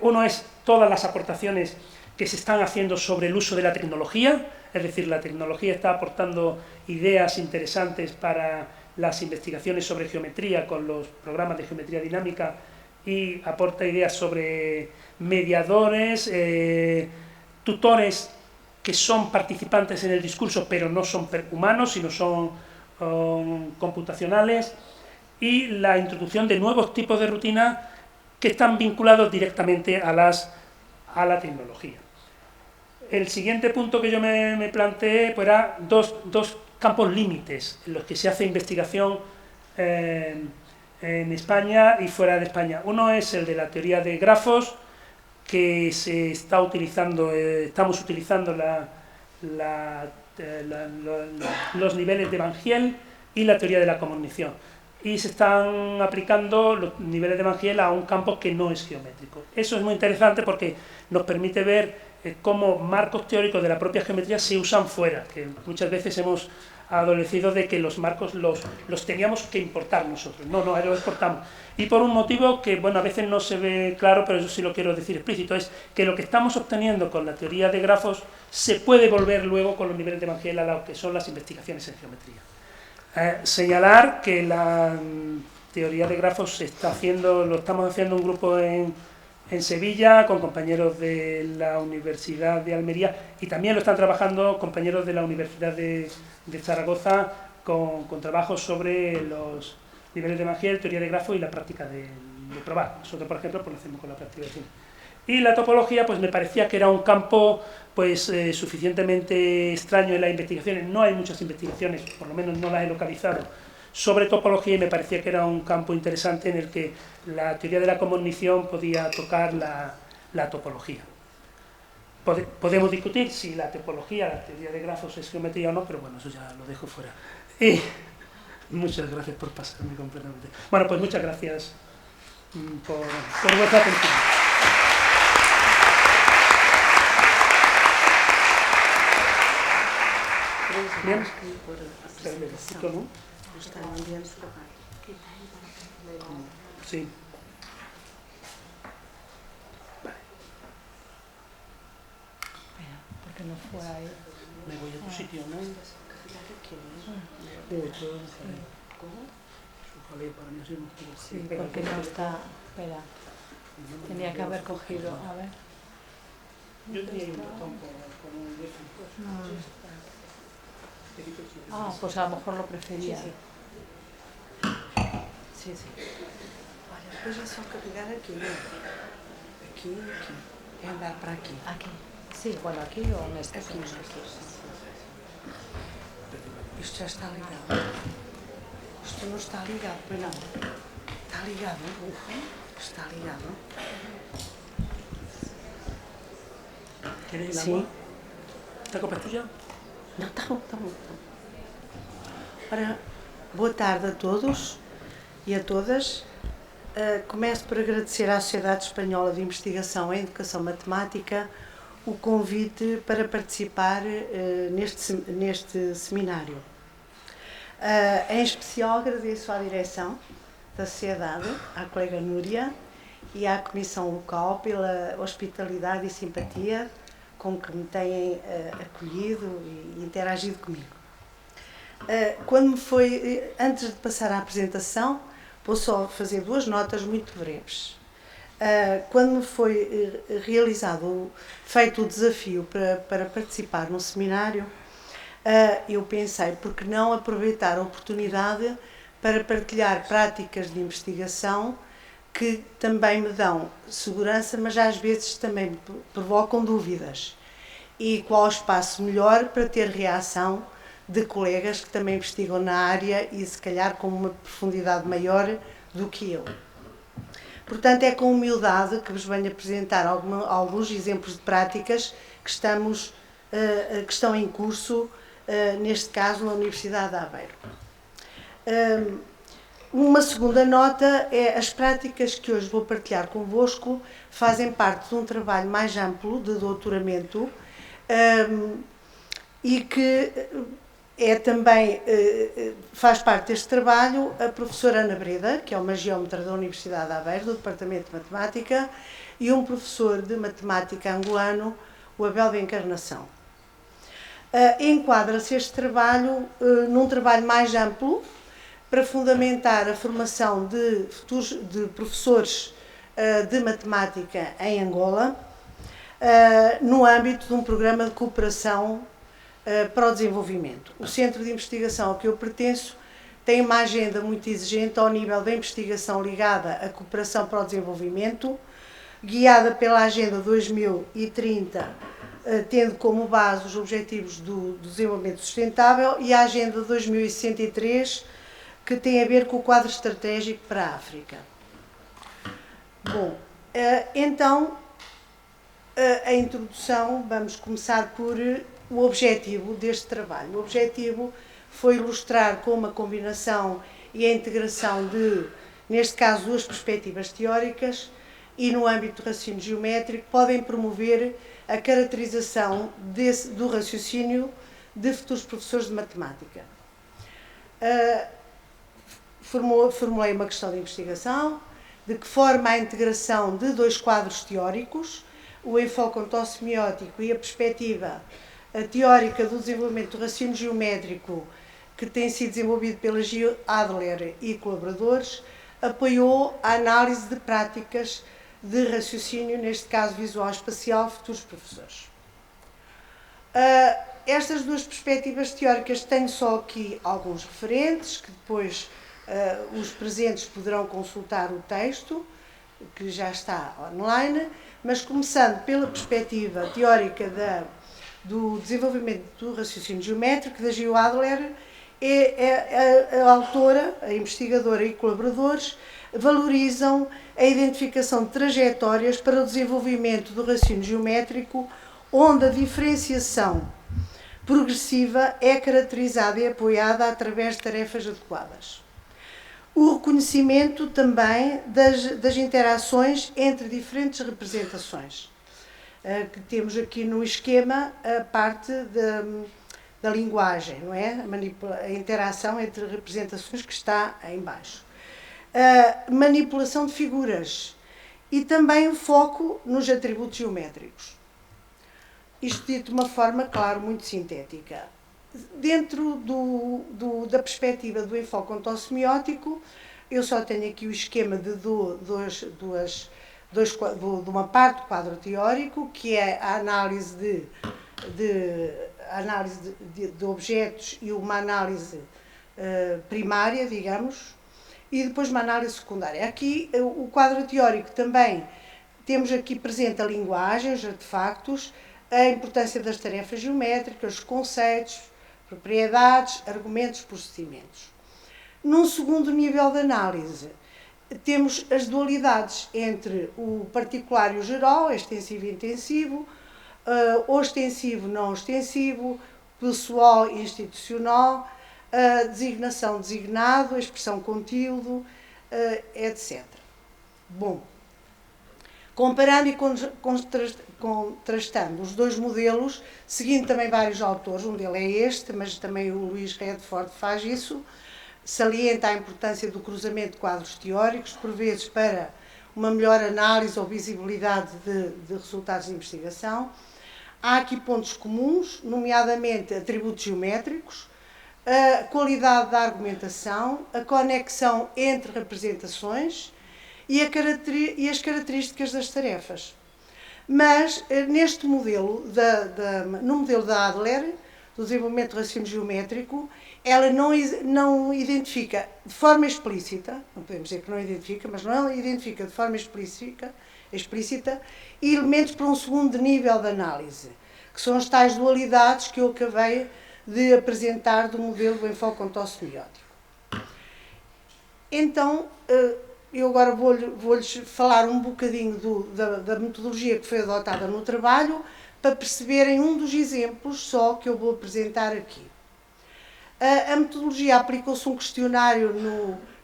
[SPEAKER 2] Uno es todas las aportaciones que se están haciendo sobre el uso de la tecnología, es decir, la tecnología está aportando ideas interesantes para las investigaciones sobre geometría con los programas de geometría dinámica, y aporta ideas sobre mediadores, tutores que son participantes en el discurso pero no son humanos, sino son computacionales, y la introducción de nuevos tipos de rutina que están vinculados directamente a la tecnología. El siguiente punto que yo me planteé pues era dos campos límites en los que se hace investigación en España y fuera de España. Uno es el de la teoría de grafos, que estamos utilizando la los niveles de Van Giel y la teoría de la cognición. Y se están aplicando los niveles de Van Giel a un campo que no es geométrico. Eso es muy interesante porque nos permite ver cómo marcos teóricos de la propia geometría se usan fuera, que muchas veces hemos adolecido de que los marcos los teníamos que importar nosotros. No, los exportamos. Y por un motivo que, bueno, a veces no se ve claro, pero eso sí lo quiero decir explícito, es que lo que estamos obteniendo con la teoría de grafos se puede volver luego con los niveles de Van Giel a lo que son las investigaciones en geometría. Señalar que la teoría de grafos lo estamos haciendo un grupo en Sevilla con compañeros de la Universidad de Almería y también lo están trabajando compañeros de la Universidad de Zaragoza con trabajos sobre los niveles de Van Giel, teoría de grafos y la práctica de probar. Nosotros, por ejemplo, pues lo hacemos con la práctica de cine. Y la topología, pues me parecía que era un campo pues suficientemente extraño en las investigaciones. No hay muchas investigaciones, por lo menos no las he localizado, sobre topología, y me parecía que era un campo interesante en el que la teoría de la cognición podía tocar la topología. Podemos discutir si la topología, la teoría de grafos es geometría o no, pero bueno, eso ya lo dejo fuera. Y muchas gracias por pasarme completamente. Bueno, pues muchas gracias por vuestra atención. Bien. ¿No? Sí. Vale.
[SPEAKER 1] Espera, porque no fue ahí.
[SPEAKER 2] Me voy a tu sitio, ¿no?
[SPEAKER 1] Sí, porque no está. Espera. Tenía que haber cogido. A ver.
[SPEAKER 2] Yo tenía un botón con un déficit.
[SPEAKER 1] Pues a lo mejor lo prefería.
[SPEAKER 3] Sí. Olha, depois é só carregar aqui, não é? Aqui. É andar para aqui.
[SPEAKER 1] Aquí. Sí, bueno, aquí o en este.
[SPEAKER 3] Aqui. Isto já está ligado. Isto não está ligado, pois não? Está ligado? Está ligado.
[SPEAKER 2] ¿Quieres el
[SPEAKER 3] Sim.
[SPEAKER 2] agua? ¿Esta copa es tuya?
[SPEAKER 3] Não, está bom. Ora, boa tarde a todos e a todas. Começo por agradecer à Sociedade Espanhola de Investigação em Educação Matemática o convite para participar neste seminário. Em especial agradeço à direção da Sociedade, à colega Núria e à Comissão Local pela hospitalidade e simpatia com que me têm acolhido e interagido comigo. Antes de passar à apresentação, vou só fazer duas notas muito breves. Quando me foi feito o desafio para participar no seminário, eu pensei, por que não aproveitar a oportunidade para partilhar práticas de investigação que também me dão segurança, mas às vezes também provocam dúvidas. E qual o espaço melhor para ter reação de colegas que também investigam na área e se calhar com uma profundidade maior do que eu. Portanto, é com humildade que vos venho apresentar alguns exemplos de práticas que estão em curso, neste caso, na Universidade de Aveiro. Uma segunda nota é as práticas que hoje vou partilhar convosco fazem parte de um trabalho mais amplo de doutoramento e que também faz parte deste trabalho a professora Ana Breda, que é uma geómetra da Universidade de Aveiro, do Departamento de Matemática, e um professor de matemática angolano, o Abel de Encarnação. Enquadra-se este trabalho num trabalho mais amplo para fundamentar a formação de professores de matemática em Angola, no âmbito de um programa de cooperação para o desenvolvimento. O Centro de Investigação a que eu pertenço tem uma agenda muito exigente ao nível da investigação ligada à cooperação para o desenvolvimento, guiada pela Agenda 2030, tendo como base os Objetivos do Desenvolvimento Sustentável, e a Agenda 2063, que tem a ver com o quadro estratégico para a África. Bom, então, a introdução, vamos começar por o objetivo deste trabalho? O objetivo foi ilustrar como a combinação e a integração de, neste caso, duas perspectivas teóricas e no âmbito do raciocínio geométrico podem promover a caracterização do raciocínio de futuros professores de matemática. Formulei uma questão de investigação, de que forma a integração de dois quadros teóricos, o enfoque ontosemiótico e a perspectiva teórica do desenvolvimento do raciocínio geométrico, que tem sido desenvolvido pela Gil Adler e colaboradores, apoiou a análise de práticas de raciocínio, neste caso visual-espacial, futuros professores. Estas duas perspectivas teóricas tenho só aqui alguns referentes, que depois os presentes poderão consultar o texto, que já está online, mas começando pela perspectiva teórica do desenvolvimento do raciocínio geométrico, da Gil Adler, a autora, a investigadora e colaboradores valorizam a identificação de trajetórias para o desenvolvimento do raciocínio geométrico, onde a diferenciação progressiva é caracterizada e apoiada através de tarefas adequadas. O reconhecimento também das interações entre diferentes representações, que temos aqui no esquema a parte da linguagem, não é? A interação entre representações que está em baixo. A manipulação de figuras e também o foco nos atributos geométricos. Isto dito de uma forma, claro, muito sintética. Dentro da perspectiva do enfoque ontosemiótico, eu só tenho aqui o esquema de uma parte do quadro teórico, que é a análise de objetos e uma análise primária, digamos, e depois uma análise secundária. Aqui, o quadro teórico também, temos aqui presente a linguagem, os artefactos, a importância das tarefas geométricas, os conceitos, propriedades, argumentos, procedimentos. Num segundo nível de análise, temos as dualidades entre o particular e o geral, extensivo e intensivo, ostensivo, não ostensivo, pessoal e institucional, designação, designado, expressão, conteúdo, etc. Bom, comparando e contrastando os dois modelos, seguindo também vários autores, um deles é este, mas também o Luís Redford faz isso, salienta a importância do cruzamento de quadros teóricos, por vezes para uma melhor análise ou visibilidade de resultados de investigação. Há aqui pontos comuns, nomeadamente atributos geométricos, a qualidade da argumentação, a conexão entre representações e as características das tarefas. Mas neste modelo, no modelo da Adler, do desenvolvimento do raciocínio geométrico, ela não identifica de forma explícita, não podemos dizer que não identifica, mas não identifica de forma explícita elementos para um segundo nível de análise, que são as tais dualidades que eu acabei de apresentar do modelo do enfoque ontosemiótico. Então, eu agora vou-lhes falar um bocadinho da metodologia que foi adotada no trabalho, para perceberem um dos exemplos só que eu vou apresentar aqui. A metodologia aplicou-se um questionário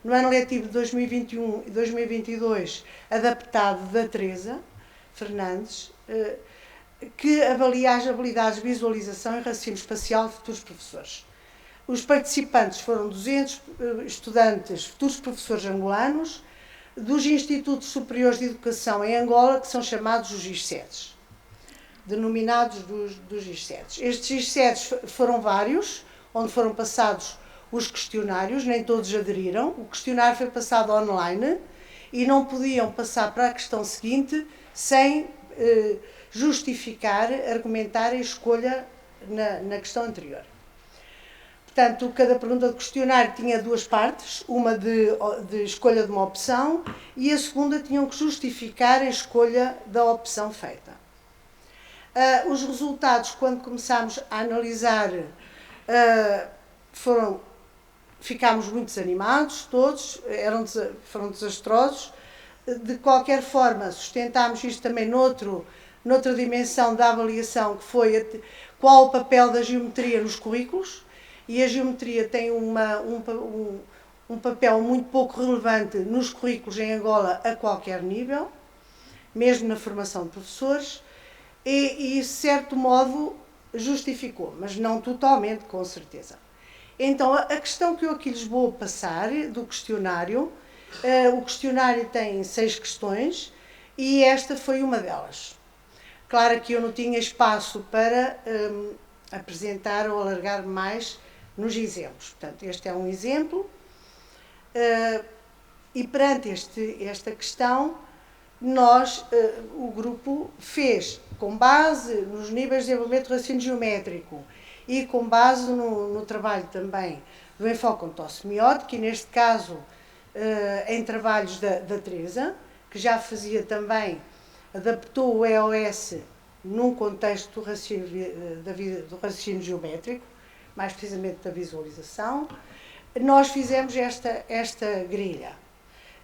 [SPEAKER 3] no ano letivo de 2021 e 2022, adaptado da Teresa Fernandes, que avalia as habilidades de visualização e raciocínio espacial de futuros professores. Os participantes foram 200 estudantes, futuros professores angolanos, dos Institutos Superiores de Educação em Angola, que são chamados os GISEDs, denominados dos GISEDs. Estes GISEDs foram vários, onde foram passados os questionários, nem todos aderiram. O questionário foi passado online e não podiam passar para a questão seguinte sem justificar, argumentar a escolha na questão anterior. Portanto, cada pergunta do questionário tinha duas partes, uma de escolha de uma opção e a segunda tinham que justificar a escolha da opção feita. Os resultados, quando começámos a analisar, ficámos muito desanimados, todos, foram desastrosos. De qualquer forma, sustentámos isto também noutro noutra dimensão da avaliação, que foi qual o papel da geometria nos currículos, e a geometria tem um papel muito pouco relevante nos currículos em Angola a qualquer nível, mesmo na formação de professores, e de certo modo justificou, mas não totalmente, com certeza. Então, a questão que eu aqui lhes vou passar do questionário, o questionário tem 6 questões e esta foi uma delas. Claro que eu não tinha espaço para apresentar ou alargar mais nos exemplos. Portanto, este é um exemplo e perante esta questão, nós, o grupo, fez, com base nos níveis de desenvolvimento do raciocínio geométrico e com base no trabalho também do enfoque ontosemiótico, e neste caso em trabalhos da Teresa, que já fazia também, adaptou o EOS num contexto do raciocínio geométrico, mais precisamente da visualização, nós fizemos esta grelha,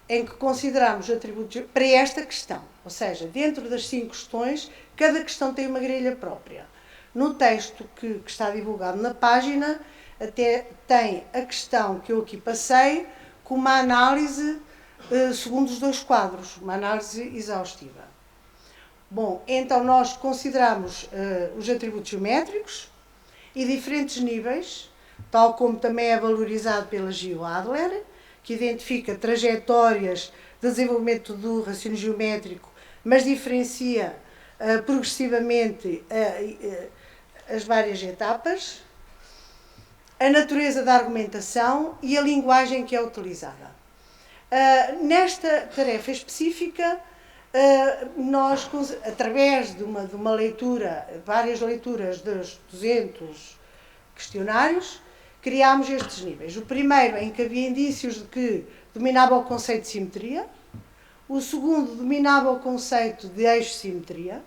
[SPEAKER 3] em que consideramos atributos para esta questão, ou seja, dentro das 5 questões, cada questão tem uma grelha própria. No texto que está divulgado na página, até tem a questão que eu aqui passei, com uma análise segundo os 2 quadros, uma análise exaustiva. Bom, então nós consideramos os atributos geométricos e diferentes níveis, tal como também é valorizado pela Gio Adler, que identifica trajetórias de desenvolvimento do raciocínio geométrico, mas diferencia progressivamente as várias etapas, a natureza da argumentação e a linguagem que é utilizada. Nesta tarefa específica, nós, através de uma leitura, várias leituras dos 200 questionários, criámos estes níveis. O primeiro, em que havia indícios de que dominava o conceito de simetria. O segundo, dominava o conceito de eixo-simetria.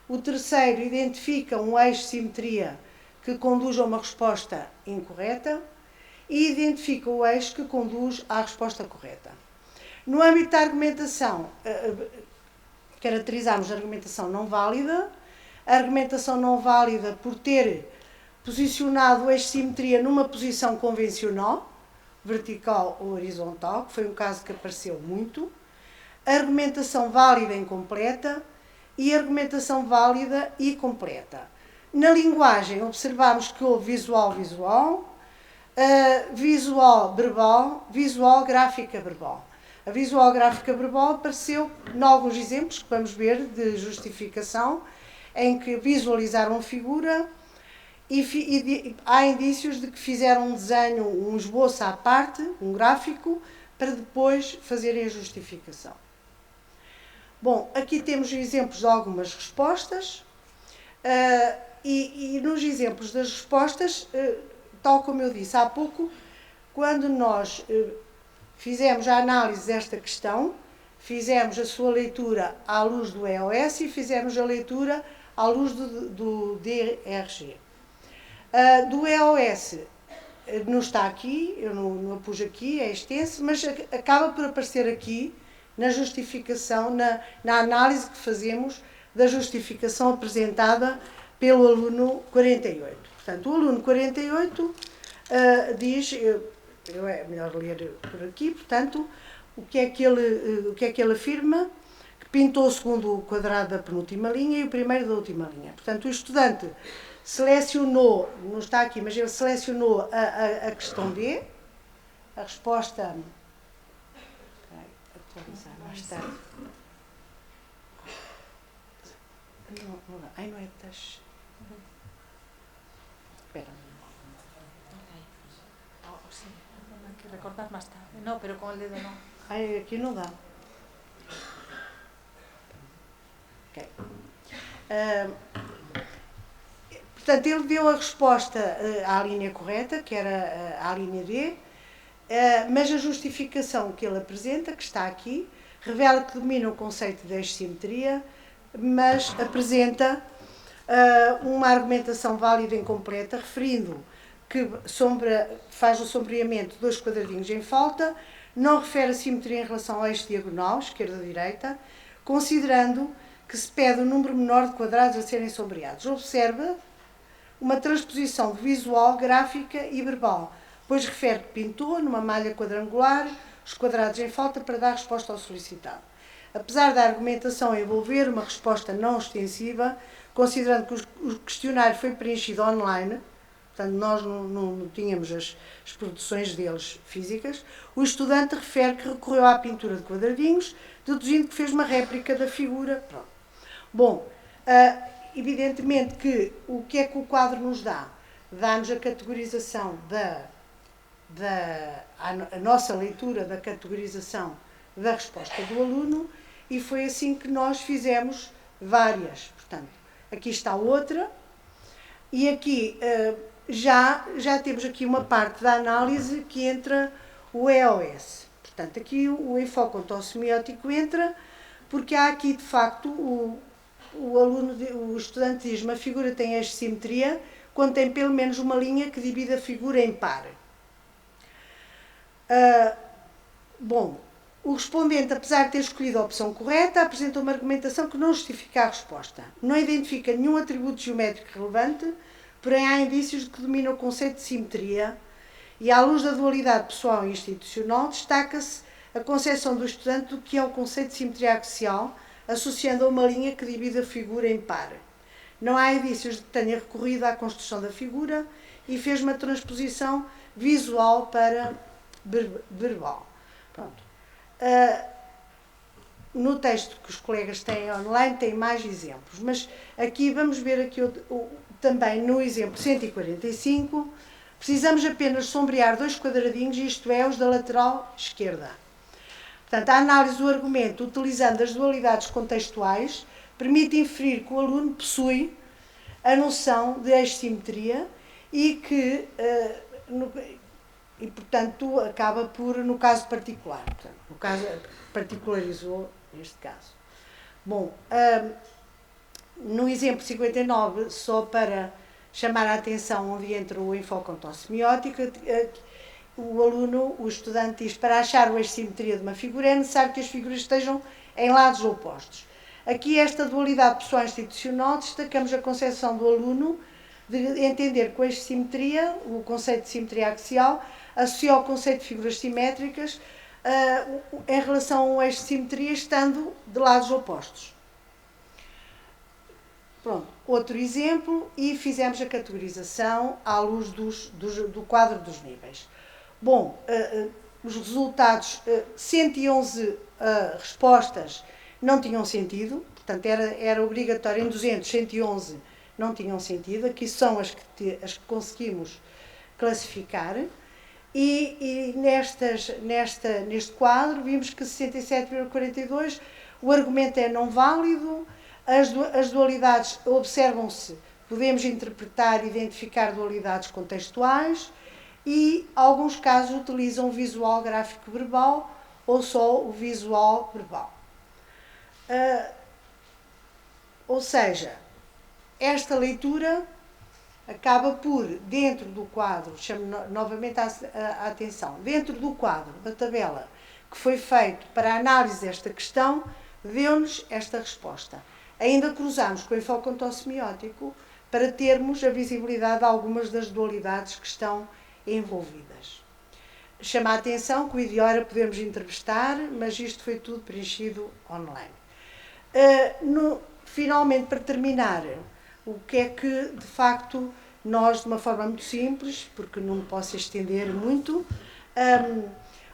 [SPEAKER 3] O terceiro, identifica um eixo-simetria que conduz a uma resposta incorreta e identifica o eixo que conduz à resposta correta. No âmbito da argumentação, caracterizámos a argumentação não válida. A argumentação não válida por ter posicionado o eixo-simetria numa posição convencional, vertical ou horizontal, que foi um caso que apareceu muito. A argumentação válida e incompleta e a argumentação válida e completa. Na linguagem, observamos que houve visual-visual, visual-verbal, visual-gráfica-verbal. A visual-gráfica-verbal apareceu em alguns exemplos que vamos ver de justificação, em que visualizaram figura e há indícios de que fizeram um desenho, um esboço à parte, um gráfico, para depois fazerem a justificação. Bom, aqui temos exemplos de algumas respostas e nos exemplos das respostas, tal como eu disse há pouco, quando nós fizemos a análise desta questão, fizemos a sua leitura à luz do EOS e fizemos a leitura à luz do DRG. Do EOS não está aqui, eu não a pus aqui, é extenso, mas acaba por aparecer aqui na justificação, na análise que fazemos da justificação apresentada pelo aluno 48. Portanto, o aluno 48 diz, é melhor ler por aqui, portanto, o que é que ele afirma? Que pintou o segundo quadrado da penúltima linha e o primeiro da última linha. Portanto, o estudante selecionou, não está aqui, mas ele selecionou a questão D, a resposta... Atualizar mais tarde. Não dá. Ai, não é das... Espera.
[SPEAKER 1] Sí, hay que recordar más tarde. No, pero con el dedo no.
[SPEAKER 3] Ai, aqui não dá. Ok. Portanto, ele deu a resposta à linha correta, que era a linha D, mas a justificação que ele apresenta, que está aqui, revela que domina o conceito de eixo-simetria, mas apresenta uma argumentação válida e incompleta, referindo que faz o sombreamento de 2 quadradinhos em falta, não refere a simetria em relação ao eixo diagonal, esquerda-direita, considerando que se pede um número menor de quadrados a serem sombreados. Observa uma transposição visual, gráfica e verbal, pois refere que pintou, numa malha quadrangular, os quadrados em falta para dar resposta ao solicitado. Apesar da argumentação envolver uma resposta não extensiva, considerando que o questionário foi preenchido online, portanto nós não tínhamos as produções deles físicas, o estudante refere que recorreu à pintura de quadradinhos, deduzindo que fez uma réplica da figura. Pronto. Bom, evidentemente que o que é que o quadro nos dá? Dá-nos a categorização a nossa leitura da categorização da resposta do aluno, e foi assim que nós fizemos várias. Portanto, aqui está outra, e aqui já temos aqui uma parte da análise que entra o EOS. Portanto, aqui o enfoque ontosemiótico entra, porque há aqui, de facto, o estudante diz: uma figura tem esta simetria quando tem pelo menos uma linha que divide a figura em par. Bom, o respondente, apesar de ter escolhido a opção correta, apresenta uma argumentação que não justifica a resposta. Não identifica nenhum atributo geométrico relevante, porém há indícios de que domina o conceito de simetria, e à luz da dualidade pessoal e institucional, destaca-se a concepção do estudante do que é o conceito de simetria axial, associando a uma linha que divide a figura em par. Não há indícios de que tenha recorrido à construção da figura e fez uma transposição visual para verbal. Pronto. No texto que os colegas têm online tem mais exemplos, mas aqui vamos ver aqui também no exemplo 145, precisamos apenas sombrear 2 quadradinhos, isto é, os da lateral esquerda. Portanto, a análise do argumento, utilizando as dualidades contextuais, permite inferir que o aluno possui a noção de eixo-simetria e que, portanto, acaba por, no caso particular, portanto, no caso, particularizou neste caso. Bom, no exemplo 59, só para chamar a atenção onde entra o enfoque ontosemiótico, o aluno, o estudante diz: para achar o eixo-simetria de uma figura é necessário que as figuras estejam em lados opostos. Aqui, esta dualidade pessoal institucional, destacamos a concepção do aluno de entender que a eixo-simetria, o conceito de simetria axial, associa ao conceito de figuras simétricas em relação ao eixo-simetria estando de lados opostos. Pronto, outro exemplo, e fizemos a categorização à luz do quadro dos níveis. Bom, os resultados, 111 respostas não tinham sentido, portanto era obrigatório, em 200, 111 não tinham sentido, aqui são as que conseguimos classificar, e neste quadro vimos que 67,42, o argumento é não válido, as dualidades observam-se, podemos interpretar e identificar dualidades contextuais, e alguns casos utilizam o visual gráfico verbal ou só o visual verbal. Ou seja, esta leitura acaba por, dentro do quadro, chamo novamente a atenção, dentro do quadro da tabela que foi feito para a análise desta questão, deu-nos esta resposta. Ainda cruzamos com o enfoque ontosemiótico para termos a visibilidade de algumas das dualidades que estão envolvidas. Chama a atenção que o ideal era podermos entrevistar, mas isto foi tudo preenchido online. Finalmente, para terminar, o que é que, de facto, nós, de uma forma muito simples, porque não me posso estender muito,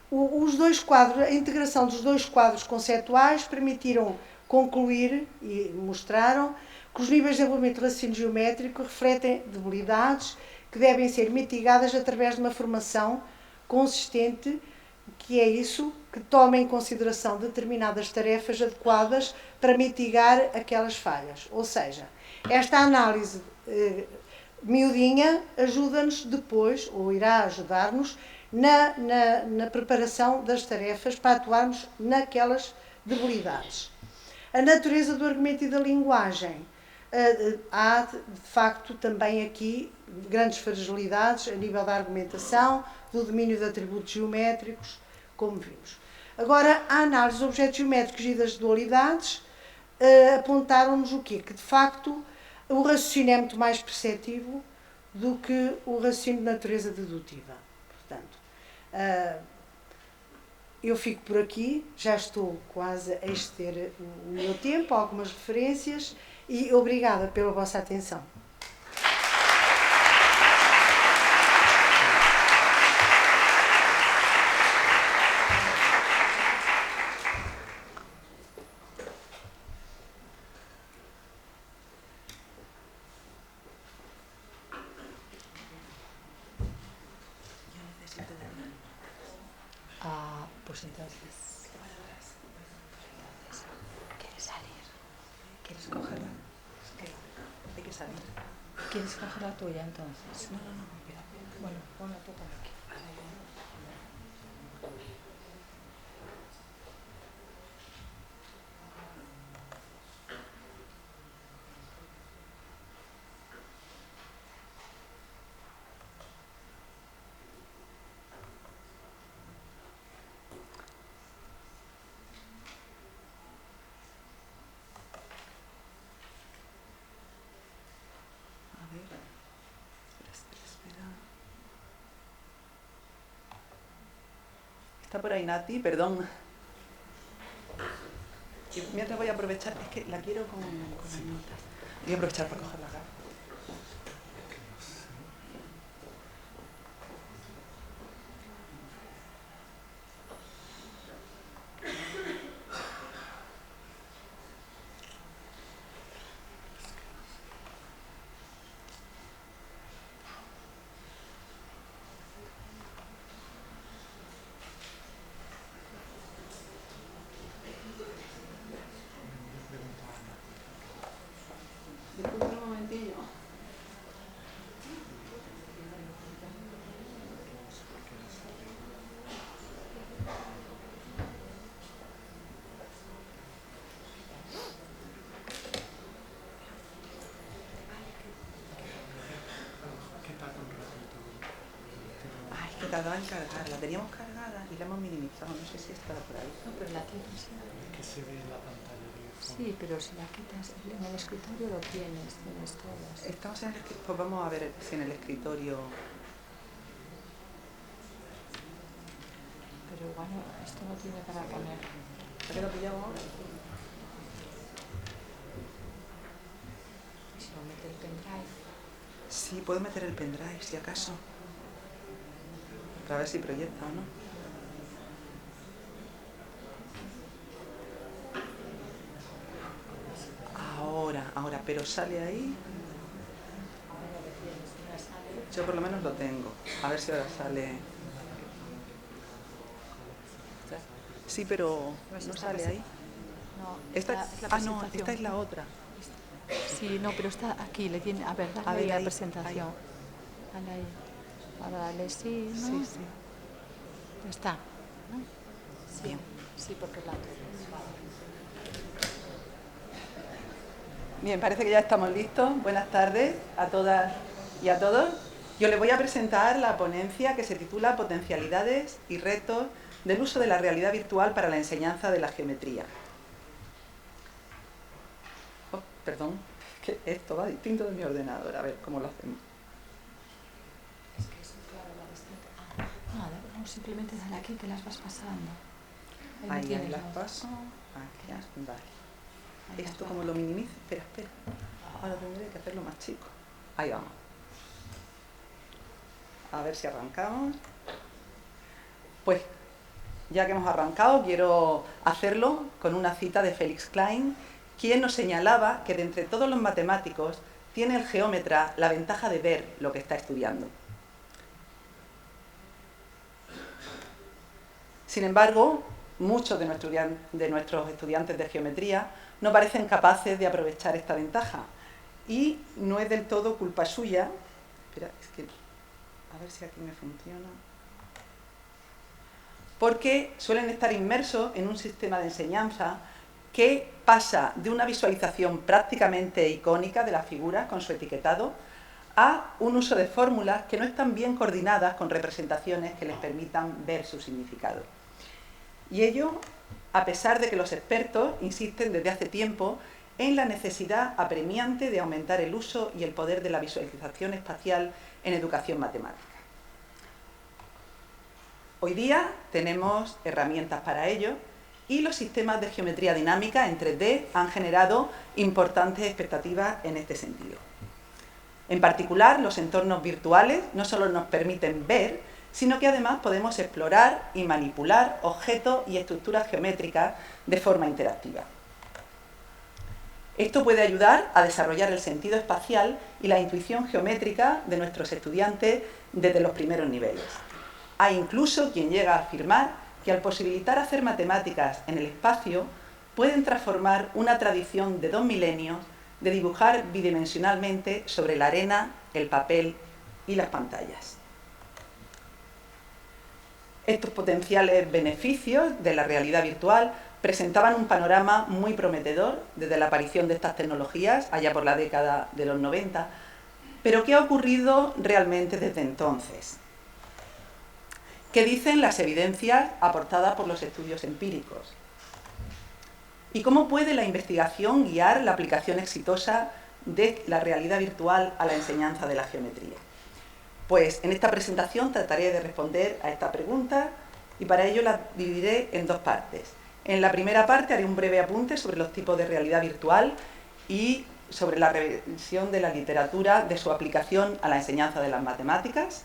[SPEAKER 3] os dois quadros, a integração dos dois quadros conceituais permitiram concluir e mostraram que os níveis de desenvolvimento do raciocínio geométrico refletem debilidades que devem ser mitigadas através de uma formação consistente, que é isso, que toma em consideração determinadas tarefas adequadas para mitigar aquelas falhas. Ou seja, esta análise miudinha ajuda-nos depois, ou irá ajudar-nos, na preparação das tarefas para atuarmos naquelas debilidades. A natureza do argumento e da linguagem. Há, de facto, também aqui grandes fragilidades a nível da argumentação, do domínio de atributos geométricos, como vimos. Agora, a análise dos objetos geométricos e das dualidades. apontaram-nos o quê? Que de facto o raciocínio é muito mais perceptivo do que o raciocínio de natureza dedutiva. Portanto, eu fico por aqui, já estou quase a exceder o meu tempo, algumas referências, e obrigada pela vossa atenção.
[SPEAKER 1] Pues entonces, ¿quieres salir?
[SPEAKER 4] ¿Quieres cogerla? Hay que salir.
[SPEAKER 1] ¿Quieres coger la tuya entonces?
[SPEAKER 4] No, espera.
[SPEAKER 1] Bueno, ponla tú por aquí.
[SPEAKER 4] Espera. Está por ahí Nati, perdón. Mientras voy a aprovechar, es que la quiero con las notas. Voy a aprovechar para cogerla acá. Disculpe un momentillo. Ay, que tardaba en cargar. La teníamos cargada y la hemos minimizado. No sé si estará por ahí.
[SPEAKER 1] No, pero la quitas.
[SPEAKER 5] Que se ve en la pantalla.
[SPEAKER 1] Sí, pero si la quitas, en el escritorio lo tienes todas.
[SPEAKER 4] Estamos en el escritorio. Pues vamos a ver si en el escritorio.
[SPEAKER 1] Pero igual esto no tiene para poner.
[SPEAKER 4] ¿Para qué lo pillamos ahora?
[SPEAKER 1] Si no mete el pendrive.
[SPEAKER 4] Sí, puedo meter el pendrive si acaso. Para ver si proyecta o no. Ahora, pero sale ahí. Yo por lo menos lo tengo. A ver si ahora sale. Sí, pero no sale ahí.
[SPEAKER 1] No,
[SPEAKER 4] Esta,
[SPEAKER 1] es la
[SPEAKER 4] no,
[SPEAKER 1] presentación.
[SPEAKER 4] esta es la otra.
[SPEAKER 1] Sí, no, pero está aquí, le tiene. A ver, dale
[SPEAKER 4] A ver,
[SPEAKER 1] la
[SPEAKER 4] ahí,
[SPEAKER 1] presentación. Dale ahí. Ahora dale sí, ¿no?
[SPEAKER 4] Sí, sí.
[SPEAKER 1] Ya está. ¿No? Sí.
[SPEAKER 4] Bien.
[SPEAKER 1] Sí, porque la.
[SPEAKER 4] Bien, parece que ya estamos listos. Buenas tardes a todas y a todos. Yo les voy a presentar la ponencia que se titula Potencialidades y retos del uso de la realidad virtual para la enseñanza de la geometría. Oh, perdón, que esto va distinto de mi ordenador. A ver cómo lo hacemos.
[SPEAKER 1] Es que es claro la distinta. Nada, no, simplemente dale aquí que las vas pasando.
[SPEAKER 4] Ahí las paso. Aquí, vale. Esto como lo minimizo. Espera. Ahora tendré que hacerlo más chico. Ahí vamos. A ver si arrancamos. Pues, ya que hemos arrancado, quiero hacerlo con una cita de Felix Klein, quien nos señalaba que de entre todos los matemáticos tiene el geómetra la ventaja de ver lo que está estudiando. Sin embargo, muchos de nuestros estudiantes de geometría no parecen capaces de aprovechar esta ventaja. Y no es del todo culpa suya. Espera, es que a ver si aquí me funciona. Porque suelen estar inmersos en un sistema de enseñanza que pasa de una visualización prácticamente icónica de las figuras con su etiquetado a un uso de fórmulas que no están bien coordinadas con representaciones que les permitan ver su significado. Y ello a pesar de que los expertos insisten desde hace tiempo en la necesidad apremiante de aumentar el uso y el poder de la visualización espacial en educación matemática. Hoy día tenemos herramientas para ello y los sistemas de geometría dinámica en 3D han generado importantes expectativas en este sentido. En particular, los entornos virtuales no solo nos permiten ver, sino que además podemos explorar y manipular objetos y estructuras geométricas de forma interactiva. Esto puede ayudar a desarrollar el sentido espacial y la intuición geométrica de nuestros estudiantes desde los primeros niveles. Hay incluso quien llega a afirmar que al posibilitar hacer matemáticas en el espacio, pueden transformar una tradición de 2 milenios de dibujar bidimensionalmente sobre la arena, el papel y las pantallas. Estos potenciales beneficios de la realidad virtual presentaban un panorama muy prometedor desde la aparición de estas tecnologías, allá por la década de los 90, pero ¿qué ha ocurrido realmente desde entonces? ¿Qué dicen las evidencias aportadas por los estudios empíricos? ¿Y cómo puede la investigación guiar la aplicación exitosa de la realidad virtual a la enseñanza de la geometría? Pues en esta presentación trataré de responder a esta pregunta y para ello la dividiré en 2 partes. En la primera parte haré un breve apunte sobre los tipos de realidad virtual y sobre la revisión de la literatura de su aplicación a la enseñanza de las matemáticas.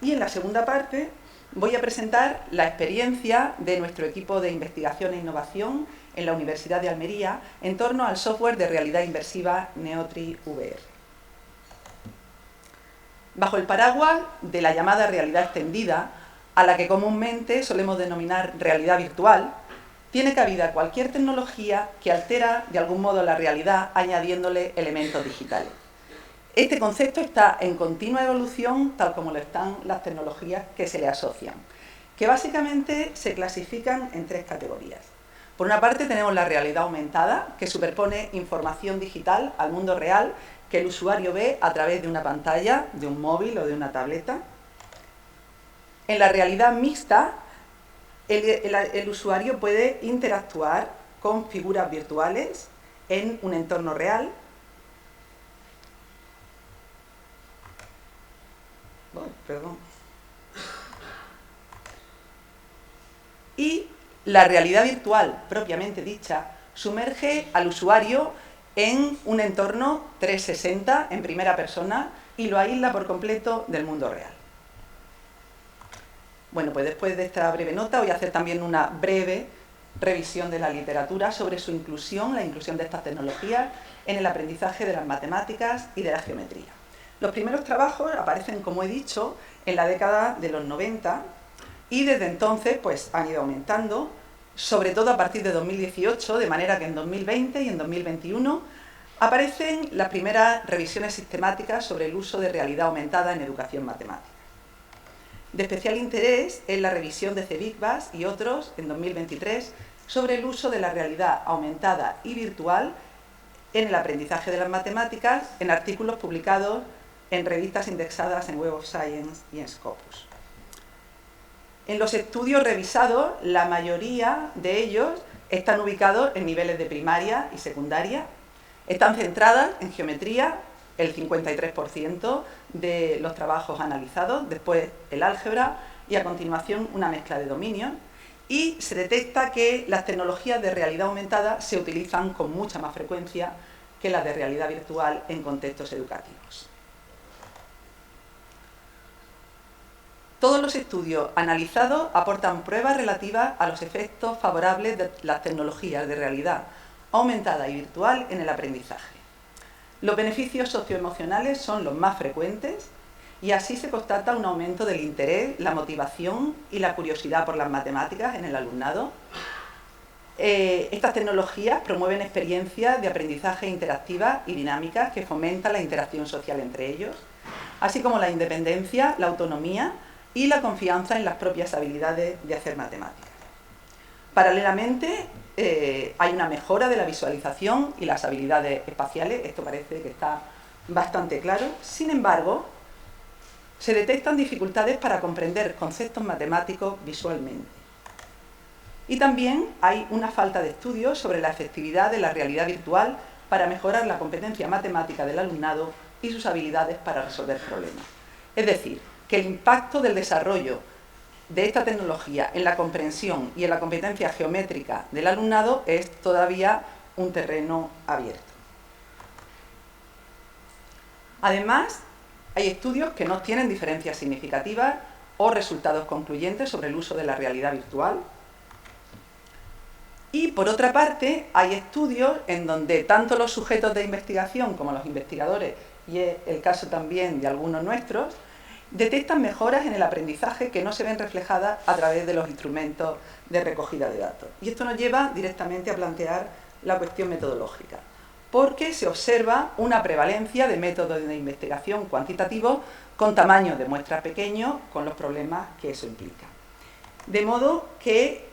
[SPEAKER 4] Y en la segunda parte voy a presentar la experiencia de nuestro equipo de investigación e innovación en la Universidad de Almería en torno al software de realidad inmersiva Neotri VR. Bajo el paraguas de la llamada realidad extendida, a la que comúnmente solemos denominar realidad virtual, tiene cabida cualquier tecnología que altera de algún modo la realidad añadiéndole elementos digitales. Este concepto está en continua evolución, tal como lo están las tecnologías que se le asocian, que básicamente se clasifican en 3 categorías. Por una parte tenemos la realidad aumentada, que superpone información digital al mundo real que el usuario ve a través de una pantalla, de un móvil o de una tableta. En la realidad mixta, el usuario puede interactuar con figuras virtuales en un entorno real. Y la realidad virtual, propiamente dicha, sumerge al usuario en un entorno 360 en primera persona y lo aísla por completo del mundo real. Bueno, pues después de esta breve nota voy a hacer también una breve revisión de la literatura sobre su inclusión, la inclusión de estas tecnologías en el aprendizaje de las matemáticas y de la geometría. Los primeros trabajos aparecen, como he dicho, en la década de los 90 y desde entonces pues, han ido aumentando, sobre todo a partir de 2018, de manera que en 2020 y en 2021 aparecen las primeras revisiones sistemáticas sobre el uso de realidad aumentada en educación matemática. De especial interés es la revisión de Cevic-Bas y otros, en 2023, sobre el uso de la realidad aumentada y virtual en el aprendizaje de las matemáticas, en artículos publicados en revistas indexadas en Web of Science y en Scopus. En los estudios revisados, la mayoría de ellos están ubicados en niveles de primaria y secundaria, están centradas en geometría, el 53% de los trabajos analizados, después el álgebra y a continuación una mezcla de dominios, y se detecta que las tecnologías de realidad aumentada se utilizan con mucha más frecuencia que las de realidad virtual en contextos educativos. Todos los estudios analizados aportan pruebas relativas a los efectos favorables de las tecnologías de realidad aumentada y virtual en el aprendizaje. Los beneficios socioemocionales son los más frecuentes y así se constata un aumento del interés, la motivación y la curiosidad por las matemáticas en el alumnado. Estas tecnologías promueven experiencias de aprendizaje interactivas y dinámicas que fomentan la interacción social entre ellos, así como la independencia, la autonomía y la confianza en las propias habilidades de hacer matemáticas. Paralelamente, hay una mejora de la visualización y las habilidades espaciales, esto parece que está bastante claro. Sin embargo, se detectan dificultades para comprender conceptos matemáticos visualmente. Y también hay una falta de estudios sobre la efectividad de la realidad virtual para mejorar la competencia matemática del alumnado y sus habilidades para resolver problemas. Es decir, que el impacto del desarrollo de esta tecnología en la comprensión y en la competencia geométrica del alumnado es todavía un terreno abierto. Además, hay estudios que no tienen diferencias significativas o resultados concluyentes sobre el uso de la realidad virtual. Y por otra parte, hay estudios en donde tanto los sujetos de investigación como los investigadores, y es el caso también de algunos nuestros, detectan mejoras en el aprendizaje que no se ven reflejadas a través de los instrumentos de recogida de datos. Y esto nos lleva directamente a plantear la cuestión metodológica, porque se observa una prevalencia de métodos de investigación cuantitativos con tamaños de muestras pequeños, con los problemas que eso implica. De modo que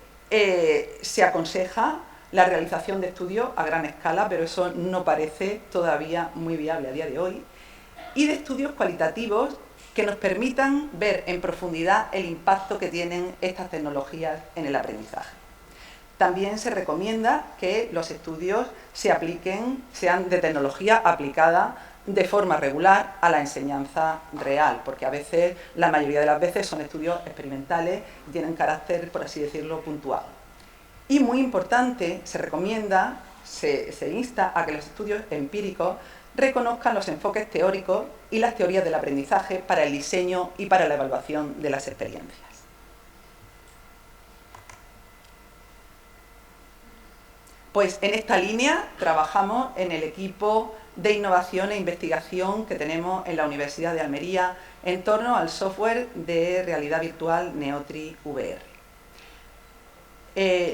[SPEAKER 4] se aconseja la realización de estudios a gran escala, pero eso no parece todavía muy viable a día de hoy, y de estudios cualitativos que nos permitan ver en profundidad el impacto que tienen estas tecnologías en el aprendizaje. También se recomienda que los estudios sean de tecnología aplicada de forma regular a la enseñanza real, porque a veces, la mayoría de las veces, son estudios experimentales y tienen carácter, por así decirlo, puntual. Y muy importante, se recomienda, se insta a que los estudios empíricos reconozcan los enfoques teóricos y las teorías del aprendizaje para el diseño y para la evaluación de las experiencias. Pues en esta línea trabajamos en el equipo de innovación e investigación que tenemos en la Universidad de Almería en torno al software de realidad virtual Neotri VR.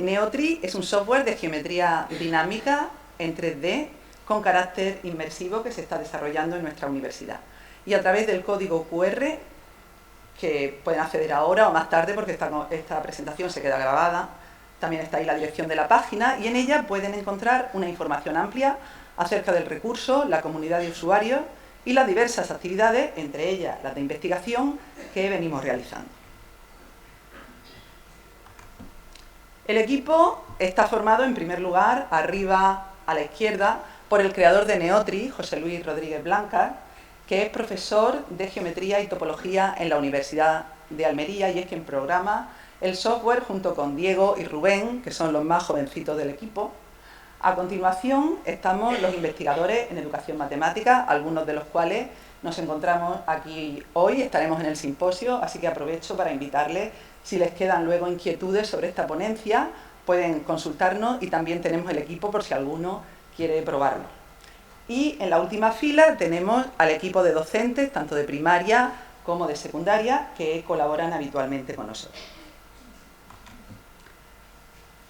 [SPEAKER 4] Neotri es un software de geometría dinámica en 3D con carácter inmersivo que se está desarrollando en nuestra universidad. Y a través del código QR, que pueden acceder ahora o más tarde porque esta presentación se queda grabada, también está ahí la dirección de la página, y en ella pueden encontrar una información amplia acerca del recurso, la comunidad de usuarios y las diversas actividades, entre ellas las de investigación, que venimos realizando. El equipo está formado, en primer lugar, arriba a la izquierda, por el creador de Neotri, José Luis Rodríguez Blancas, que es profesor de Geometría y Topología en la Universidad de Almería y es quien programa el software junto con Diego y Rubén, que son los más jovencitos del equipo. A continuación estamos los investigadores en educación matemática, algunos de los cuales nos encontramos aquí hoy, estaremos en el simposio, así que aprovecho para invitarles, si les quedan luego inquietudes sobre esta ponencia, pueden consultarnos y también tenemos el equipo por si alguno quiere probarlo. Y en la última fila tenemos al equipo de docentes, tanto de primaria como de secundaria, que colaboran habitualmente con nosotros.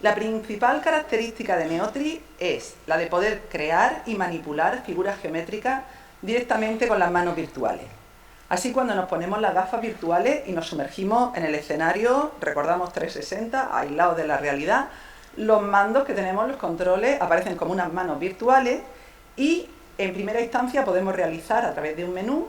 [SPEAKER 4] La principal característica de Neotri es la de poder crear y manipular figuras geométricas directamente con las manos virtuales. Así, cuando nos ponemos las gafas virtuales y nos sumergimos en el escenario, recordamos 360, aislados de la realidad, los mandos que tenemos, los controles, aparecen como unas manos virtuales y en primera instancia podemos realizar a través de un menú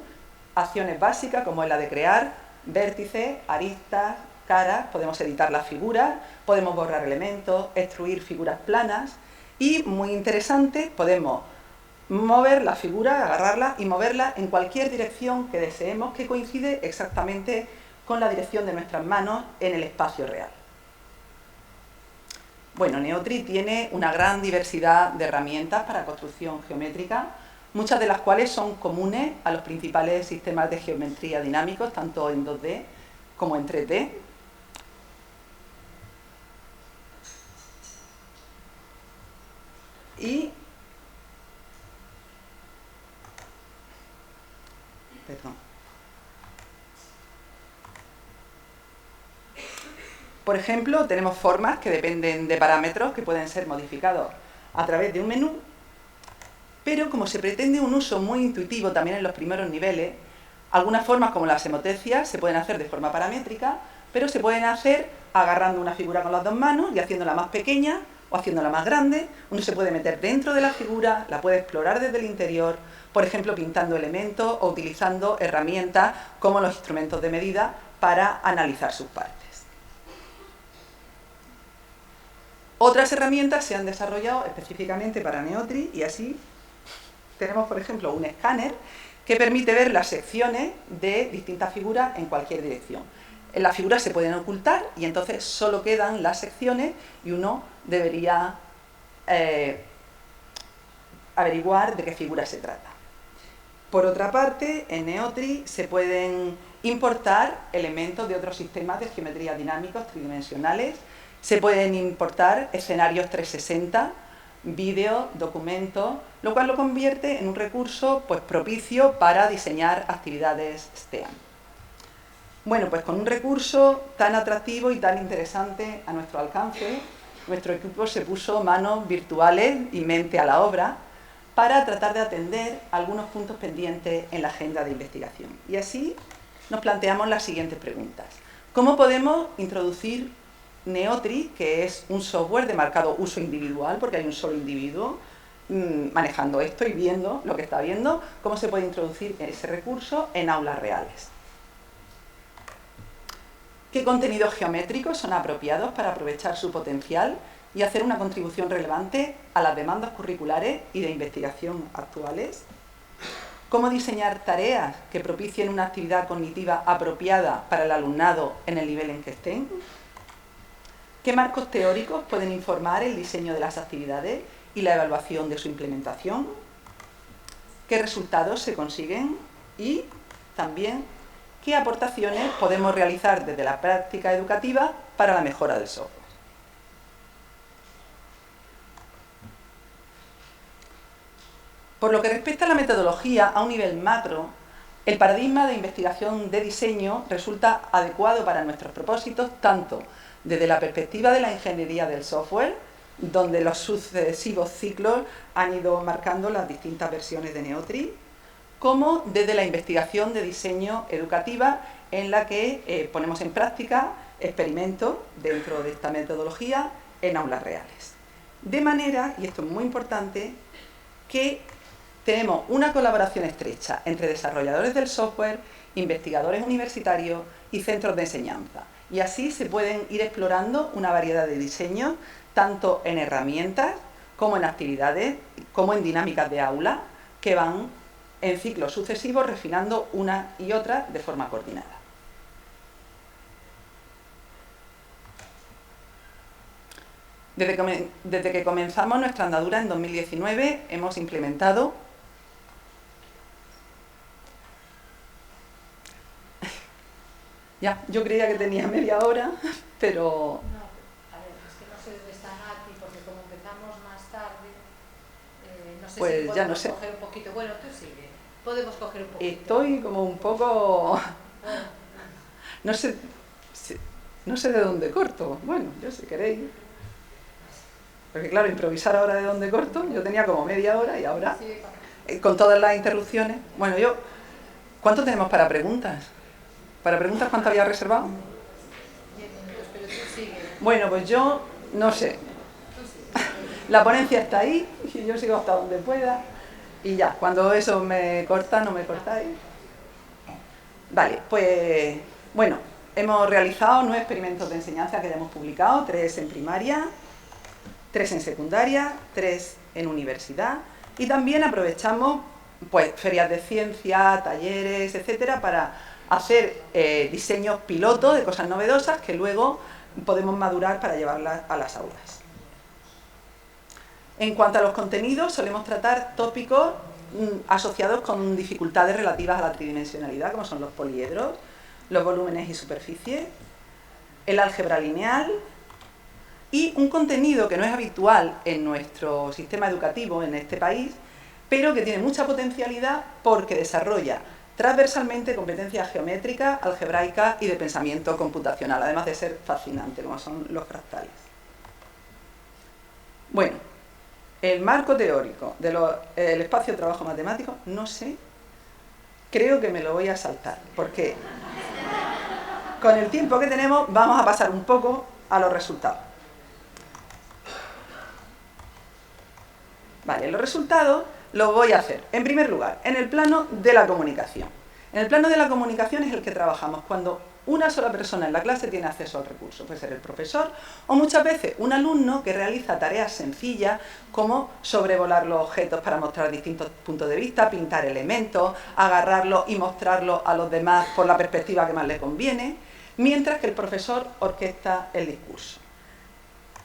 [SPEAKER 4] acciones básicas como es la de crear vértices, aristas, caras, podemos editar las figuras, podemos borrar elementos, extruir figuras planas y, muy interesante, podemos mover la figura, agarrarla y moverla en cualquier dirección que deseemos, que coincide exactamente con la dirección de nuestras manos en el espacio real. Bueno, Neotri tiene una gran diversidad de herramientas para construcción geométrica, muchas de las cuales son comunes a los principales sistemas de geometría dinámicos, tanto en 2D como en 3D. Por ejemplo, tenemos formas que dependen de parámetros que pueden ser modificados a través de un menú, pero como se pretende un uso muy intuitivo también en los primeros niveles, algunas formas como las semotecias se pueden hacer de forma paramétrica, pero se pueden hacer agarrando una figura con las dos manos y haciéndola más pequeña o haciéndola más grande. Uno se puede meter dentro de la figura, la puede explorar desde el interior, por ejemplo, pintando elementos o utilizando herramientas como los instrumentos de medida para analizar sus partes. Otras herramientas se han desarrollado específicamente para Neotri y así tenemos, por ejemplo, un escáner que permite ver las secciones de distintas figuras en cualquier dirección. Las figuras se pueden ocultar y entonces solo quedan las secciones y uno debería averiguar de qué figura se trata. Por otra parte, en Neotri se pueden importar elementos de otros sistemas de geometría dinámicos tridimensionales, se pueden importar escenarios 360, vídeos, documentos, lo cual lo convierte en un recurso pues, propicio para diseñar actividades STEAM. Bueno, pues con un recurso tan atractivo y tan interesante a nuestro alcance, nuestro equipo se puso manos virtuales y mente a la obra para tratar de atender algunos puntos pendientes en la agenda de investigación. Y así nos planteamos las siguientes preguntas. ¿Cómo podemos introducir Neotri, que es un software de marcado uso individual, porque hay un solo individuo manejando esto y viendo lo que está viendo? ¿Cómo se puede introducir ese recurso en aulas reales? ¿Qué contenidos geométricos son apropiados para aprovechar su potencial y hacer una contribución relevante a las demandas curriculares y de investigación actuales? ¿Cómo diseñar tareas que propicien una actividad cognitiva apropiada para el alumnado en el nivel en que estén? ¿Qué marcos teóricos pueden informar el diseño de las actividades y la evaluación de su implementación? ¿Qué resultados se consiguen? Y también, ¿qué aportaciones podemos realizar desde la práctica educativa para la mejora del software? Por lo que respecta a la metodología a un nivel macro, el paradigma de investigación de diseño resulta adecuado para nuestros propósitos tanto desde la perspectiva de la ingeniería del software, donde los sucesivos ciclos han ido marcando las distintas versiones de Neotri, como desde la investigación de diseño educativa, en la que ponemos en práctica experimentos dentro de esta metodología en aulas reales. De manera, y esto es muy importante, que tenemos una colaboración estrecha entre desarrolladores del software, investigadores universitarios y centros de enseñanza. Y así se pueden ir explorando una variedad de diseños, tanto en herramientas, como en actividades, como en dinámicas de aula, que van en ciclos sucesivos refinando una y otra de forma coordinada. Desde que comenzamos nuestra andadura en 2019 hemos implementado ya, yo creía que tenía media hora, pero
[SPEAKER 1] No, a ver, es que no sé dónde está Nati, porque como empezamos más tarde, no sé
[SPEAKER 4] Pues
[SPEAKER 1] si
[SPEAKER 4] ya
[SPEAKER 1] podemos
[SPEAKER 4] no sé.
[SPEAKER 1] coger un poquito. Bueno, tú sigue, podemos coger un poquito.
[SPEAKER 4] estoy como un poco...
[SPEAKER 1] Bueno,
[SPEAKER 4] no sé de dónde corto. Bueno, yo si queréis. Porque claro, improvisar ahora de dónde corto, yo tenía como media hora y ahora, con todas las interrupciones. Bueno, ¿cuánto tenemos para preguntas? ¿Para preguntas cuánto había reservado?
[SPEAKER 1] 10 minutos, pero tú sigue.
[SPEAKER 4] Bueno, pues yo no sé. La ponencia está ahí y yo sigo hasta donde pueda. Y ya, cuando eso me corta, no me cortáis. Vale, pues bueno, hemos realizado 9 experimentos de enseñanza que ya hemos publicado, 3 en primaria, 3 en secundaria, 3 en universidad, y también aprovechamos pues ferias de ciencia, talleres, etcétera, para hacer diseños pilotos de cosas novedosas que luego podemos madurar para llevarlas a las aulas. En cuanto a los contenidos, solemos tratar tópicos asociados con dificultades relativas a la tridimensionalidad, como son los poliedros, los volúmenes y superficies, el álgebra lineal y un contenido que no es habitual en nuestro sistema educativo en este país, pero que tiene mucha potencialidad porque desarrolla transversalmente competencias geométricas, algebraicas y de pensamiento computacional, además de ser fascinante, como son los fractales. Bueno, el marco teórico del espacio de trabajo matemático, no sé, creo que me lo voy a saltar, porque con el tiempo que tenemos vamos a pasar un poco a los resultados. Vale, los resultados los voy a hacer, en primer lugar, en el plano de la comunicación. En el plano de la comunicación es el que trabajamos. Cuando Una sola persona en la clase tiene acceso al recurso, puede ser el profesor o muchas veces un alumno que realiza tareas sencillas como sobrevolar los objetos para mostrar distintos puntos de vista, pintar elementos, agarrarlos y mostrarlos a los demás por la perspectiva que más le conviene, mientras que el profesor orquesta el discurso.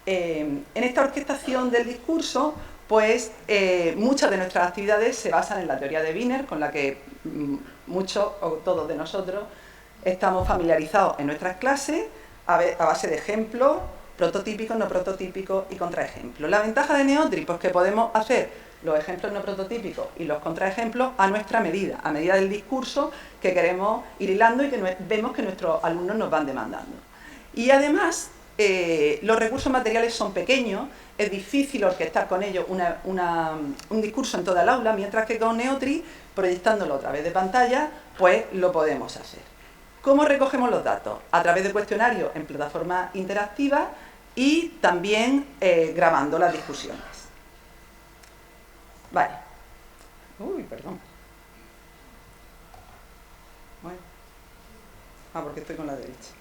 [SPEAKER 4] En esta orquestación del discurso, pues muchas de nuestras actividades se basan en la teoría de Wiener, con la que muchos o todos de nosotros estamos familiarizados en nuestras clases a base de ejemplos prototípicos, no prototípicos y contraejemplos. La ventaja de Neotri, pues que podemos hacer los ejemplos no prototípicos y los contraejemplos a nuestra medida, a medida del discurso que queremos ir hilando y que vemos que nuestros alumnos nos van demandando. Y además, los recursos materiales son pequeños, es difícil orquestar con ellos un discurso en toda el aula, mientras que con Neotri, proyectándolo a través de pantalla, pues lo podemos hacer. ¿Cómo recogemos los datos? A través de cuestionarios en plataformas interactivas y también grabando las discusiones. Vale. Uy, perdón. Bueno. Porque estoy con la derecha.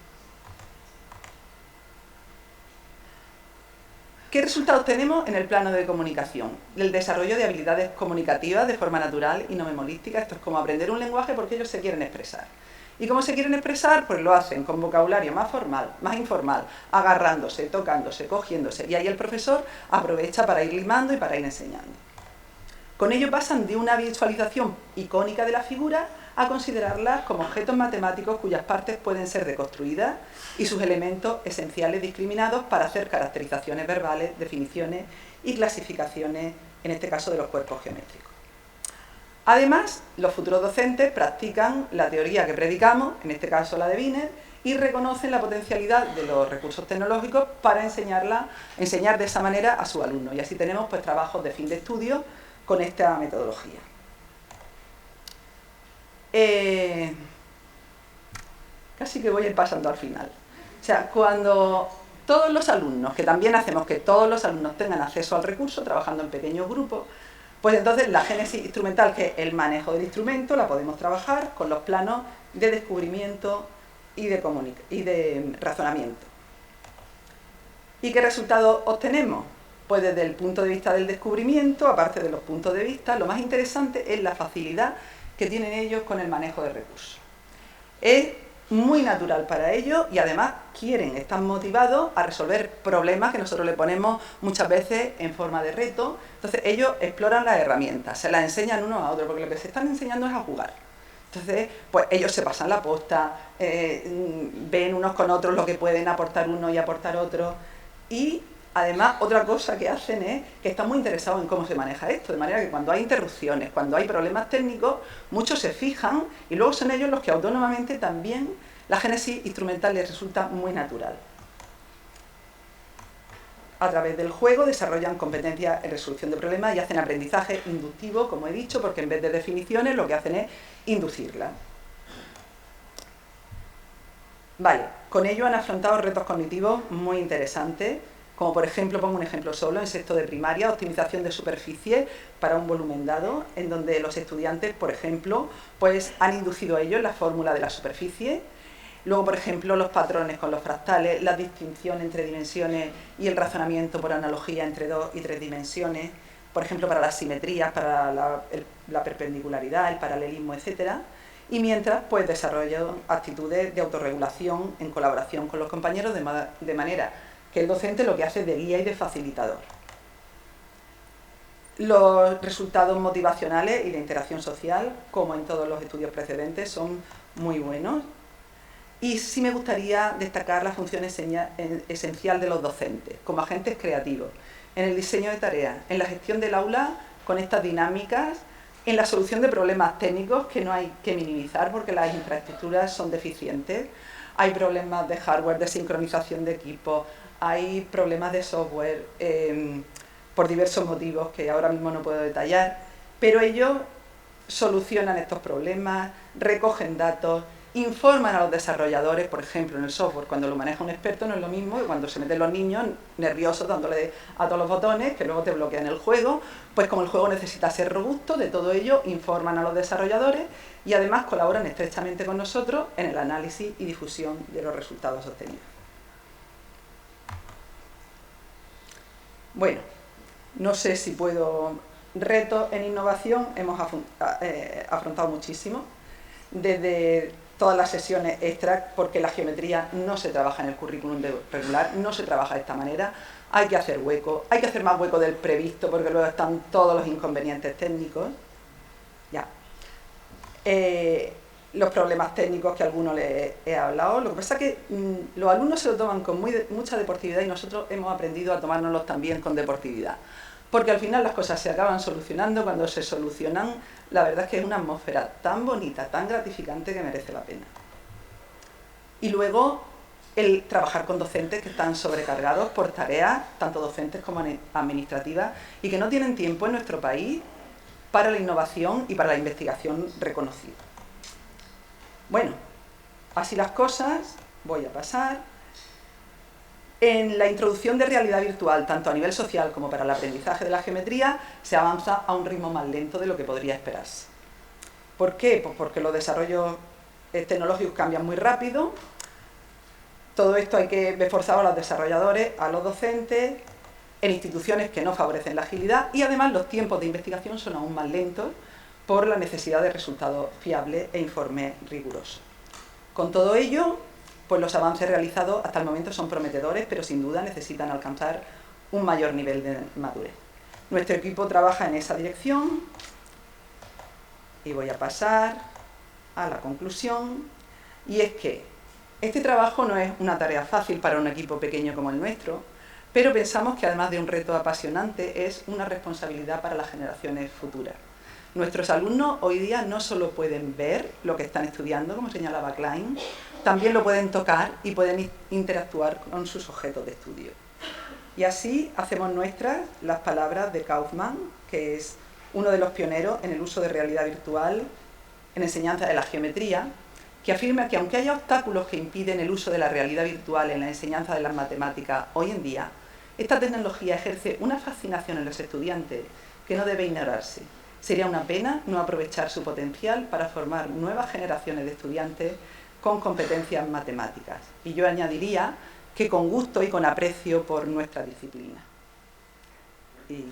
[SPEAKER 4] ¿Qué resultados tenemos en el plano de comunicación? El desarrollo de habilidades comunicativas de forma natural y no memorística. Esto es como aprender un lenguaje porque ellos se quieren expresar. ¿Y cómo se quieren expresar? Pues lo hacen con vocabulario más formal, más informal, agarrándose, tocándose, cogiéndose. Y ahí el profesor aprovecha para ir limando y para ir enseñando. Con ello pasan de una visualización icónica de la figura a considerarlas como objetos matemáticos cuyas partes pueden ser deconstruidas y sus elementos esenciales discriminados para hacer caracterizaciones verbales, definiciones y clasificaciones, en este caso de los cuerpos geométricos. Además, los futuros docentes practican la teoría que predicamos, en este caso la de Wiener, y reconocen la potencialidad de los recursos tecnológicos para enseñar de esa manera a sus alumnos. Y así tenemos pues trabajos de fin de estudio con esta metodología. Casi que voy a ir pasando al final. O sea, cuando todos los alumnos, que también hacemos que todos los alumnos tengan acceso al recurso, trabajando en pequeños grupos, pues entonces la génesis instrumental, que es el manejo del instrumento, la podemos trabajar con los planos de descubrimiento y de razonamiento. ¿Y qué resultados obtenemos? Pues desde el punto de vista del descubrimiento, aparte de los puntos de vista, lo más interesante es la facilidad que tienen ellos con el manejo de recursos. Es muy natural para ellos y además están motivados a resolver problemas que nosotros le ponemos muchas veces en forma de reto. Entonces ellos exploran las herramientas, se las enseñan unos a otros, porque lo que se están enseñando es a jugar. Entonces, pues ellos se pasan la posta, ven unos con otros lo que pueden aportar uno y aportar otro. Y además, otra cosa que hacen es que están muy interesados en cómo se maneja esto, de manera que cuando hay interrupciones, cuando hay problemas técnicos, muchos se fijan y luego son ellos los que autónomamente también la génesis instrumental les resulta muy natural. A través del juego desarrollan competencias en resolución de problemas y hacen aprendizaje inductivo, como he dicho, porque en vez de definiciones lo que hacen es inducirlas. Vale, con ello han afrontado retos cognitivos muy interesantes, como por ejemplo, pongo un ejemplo solo, en sexto de primaria, optimización de superficie para un volumen dado, en donde los estudiantes, por ejemplo, pues han inducido a ellos la fórmula de la superficie. Luego, por ejemplo, los patrones con los fractales, la distinción entre dimensiones y el razonamiento por analogía entre 2 y 3 dimensiones, por ejemplo, para las simetrías, para la perpendicularidad, el paralelismo, etc. Y mientras, pues desarrollan actitudes de autorregulación en colaboración con los compañeros, de manera que el docente lo que hace es de guía y de facilitador. Los resultados motivacionales y de interacción social, como en todos los estudios precedentes, son muy buenos. Y sí me gustaría destacar la función esencial de los docentes, como agentes creativos, en el diseño de tareas, en la gestión del aula con estas dinámicas, en la solución de problemas técnicos que no hay que minimizar porque las infraestructuras son deficientes. Hay problemas de hardware, de sincronización de equipos, hay problemas de software, por diversos motivos que ahora mismo no puedo detallar, pero ellos solucionan estos problemas, recogen datos, informan a los desarrolladores, por ejemplo, en el software, cuando lo maneja un experto no es lo mismo que cuando se meten los niños nerviosos dándole a todos los botones, que luego te bloquean el juego. Pues como el juego necesita ser robusto, de todo ello informan a los desarrolladores y además colaboran estrechamente con nosotros en el análisis y difusión de los resultados obtenidos. Bueno, no sé si puedo... Retos en innovación hemos afrontado muchísimo, desde todas las sesiones extra, porque la geometría no se trabaja en el currículum regular, no se trabaja de esta manera, hay que hacer hueco, hay que hacer más hueco del previsto, porque luego están todos los inconvenientes técnicos. Ya. Los problemas técnicos que a algunos les he hablado, lo que pasa es que los alumnos se lo toman con mucha deportividad y nosotros hemos aprendido a tomárnoslos también con deportividad. Porque al final las cosas se acaban solucionando, cuando se solucionan, la verdad es que es una atmósfera tan bonita, tan gratificante que merece la pena. Y luego el trabajar con docentes que están sobrecargados por tareas, tanto docentes como administrativas, y que no tienen tiempo en nuestro país para la innovación y para la investigación reconocida. Bueno, así las cosas, voy a pasar. En la introducción de realidad virtual, tanto a nivel social como para el aprendizaje de la geometría, se avanza a un ritmo más lento de lo que podría esperarse. ¿Por qué? Pues porque los desarrollos tecnológicos cambian muy rápido. Todo esto hay que ver forzado a los desarrolladores, a los docentes, en instituciones que no favorecen la agilidad, y además los tiempos de investigación son aún más lentos por la necesidad de resultados fiables e informes rigurosos. Con todo ello, pues los avances realizados hasta el momento son prometedores, pero sin duda necesitan alcanzar un mayor nivel de madurez. Nuestro equipo trabaja en esa dirección y voy a pasar a la conclusión, y es que este trabajo no es una tarea fácil para un equipo pequeño como el nuestro, pero pensamos que además de un reto apasionante es una responsabilidad para las generaciones futuras. Nuestros alumnos hoy día no solo pueden ver lo que están estudiando, como señalaba Klein, también lo pueden tocar y pueden interactuar con sus objetos de estudio. Y así hacemos nuestras las palabras de Kaufmann, que es uno de los pioneros en el uso de realidad virtual en enseñanza de la geometría, que afirma que aunque haya obstáculos que impiden el uso de la realidad virtual en la enseñanza de las matemáticas hoy en día, esta tecnología ejerce una fascinación en los estudiantes que no debe ignorarse. Sería una pena no aprovechar su potencial para formar nuevas generaciones de estudiantes con competencias matemáticas. Y yo añadiría que con gusto y con aprecio por nuestra disciplina. Y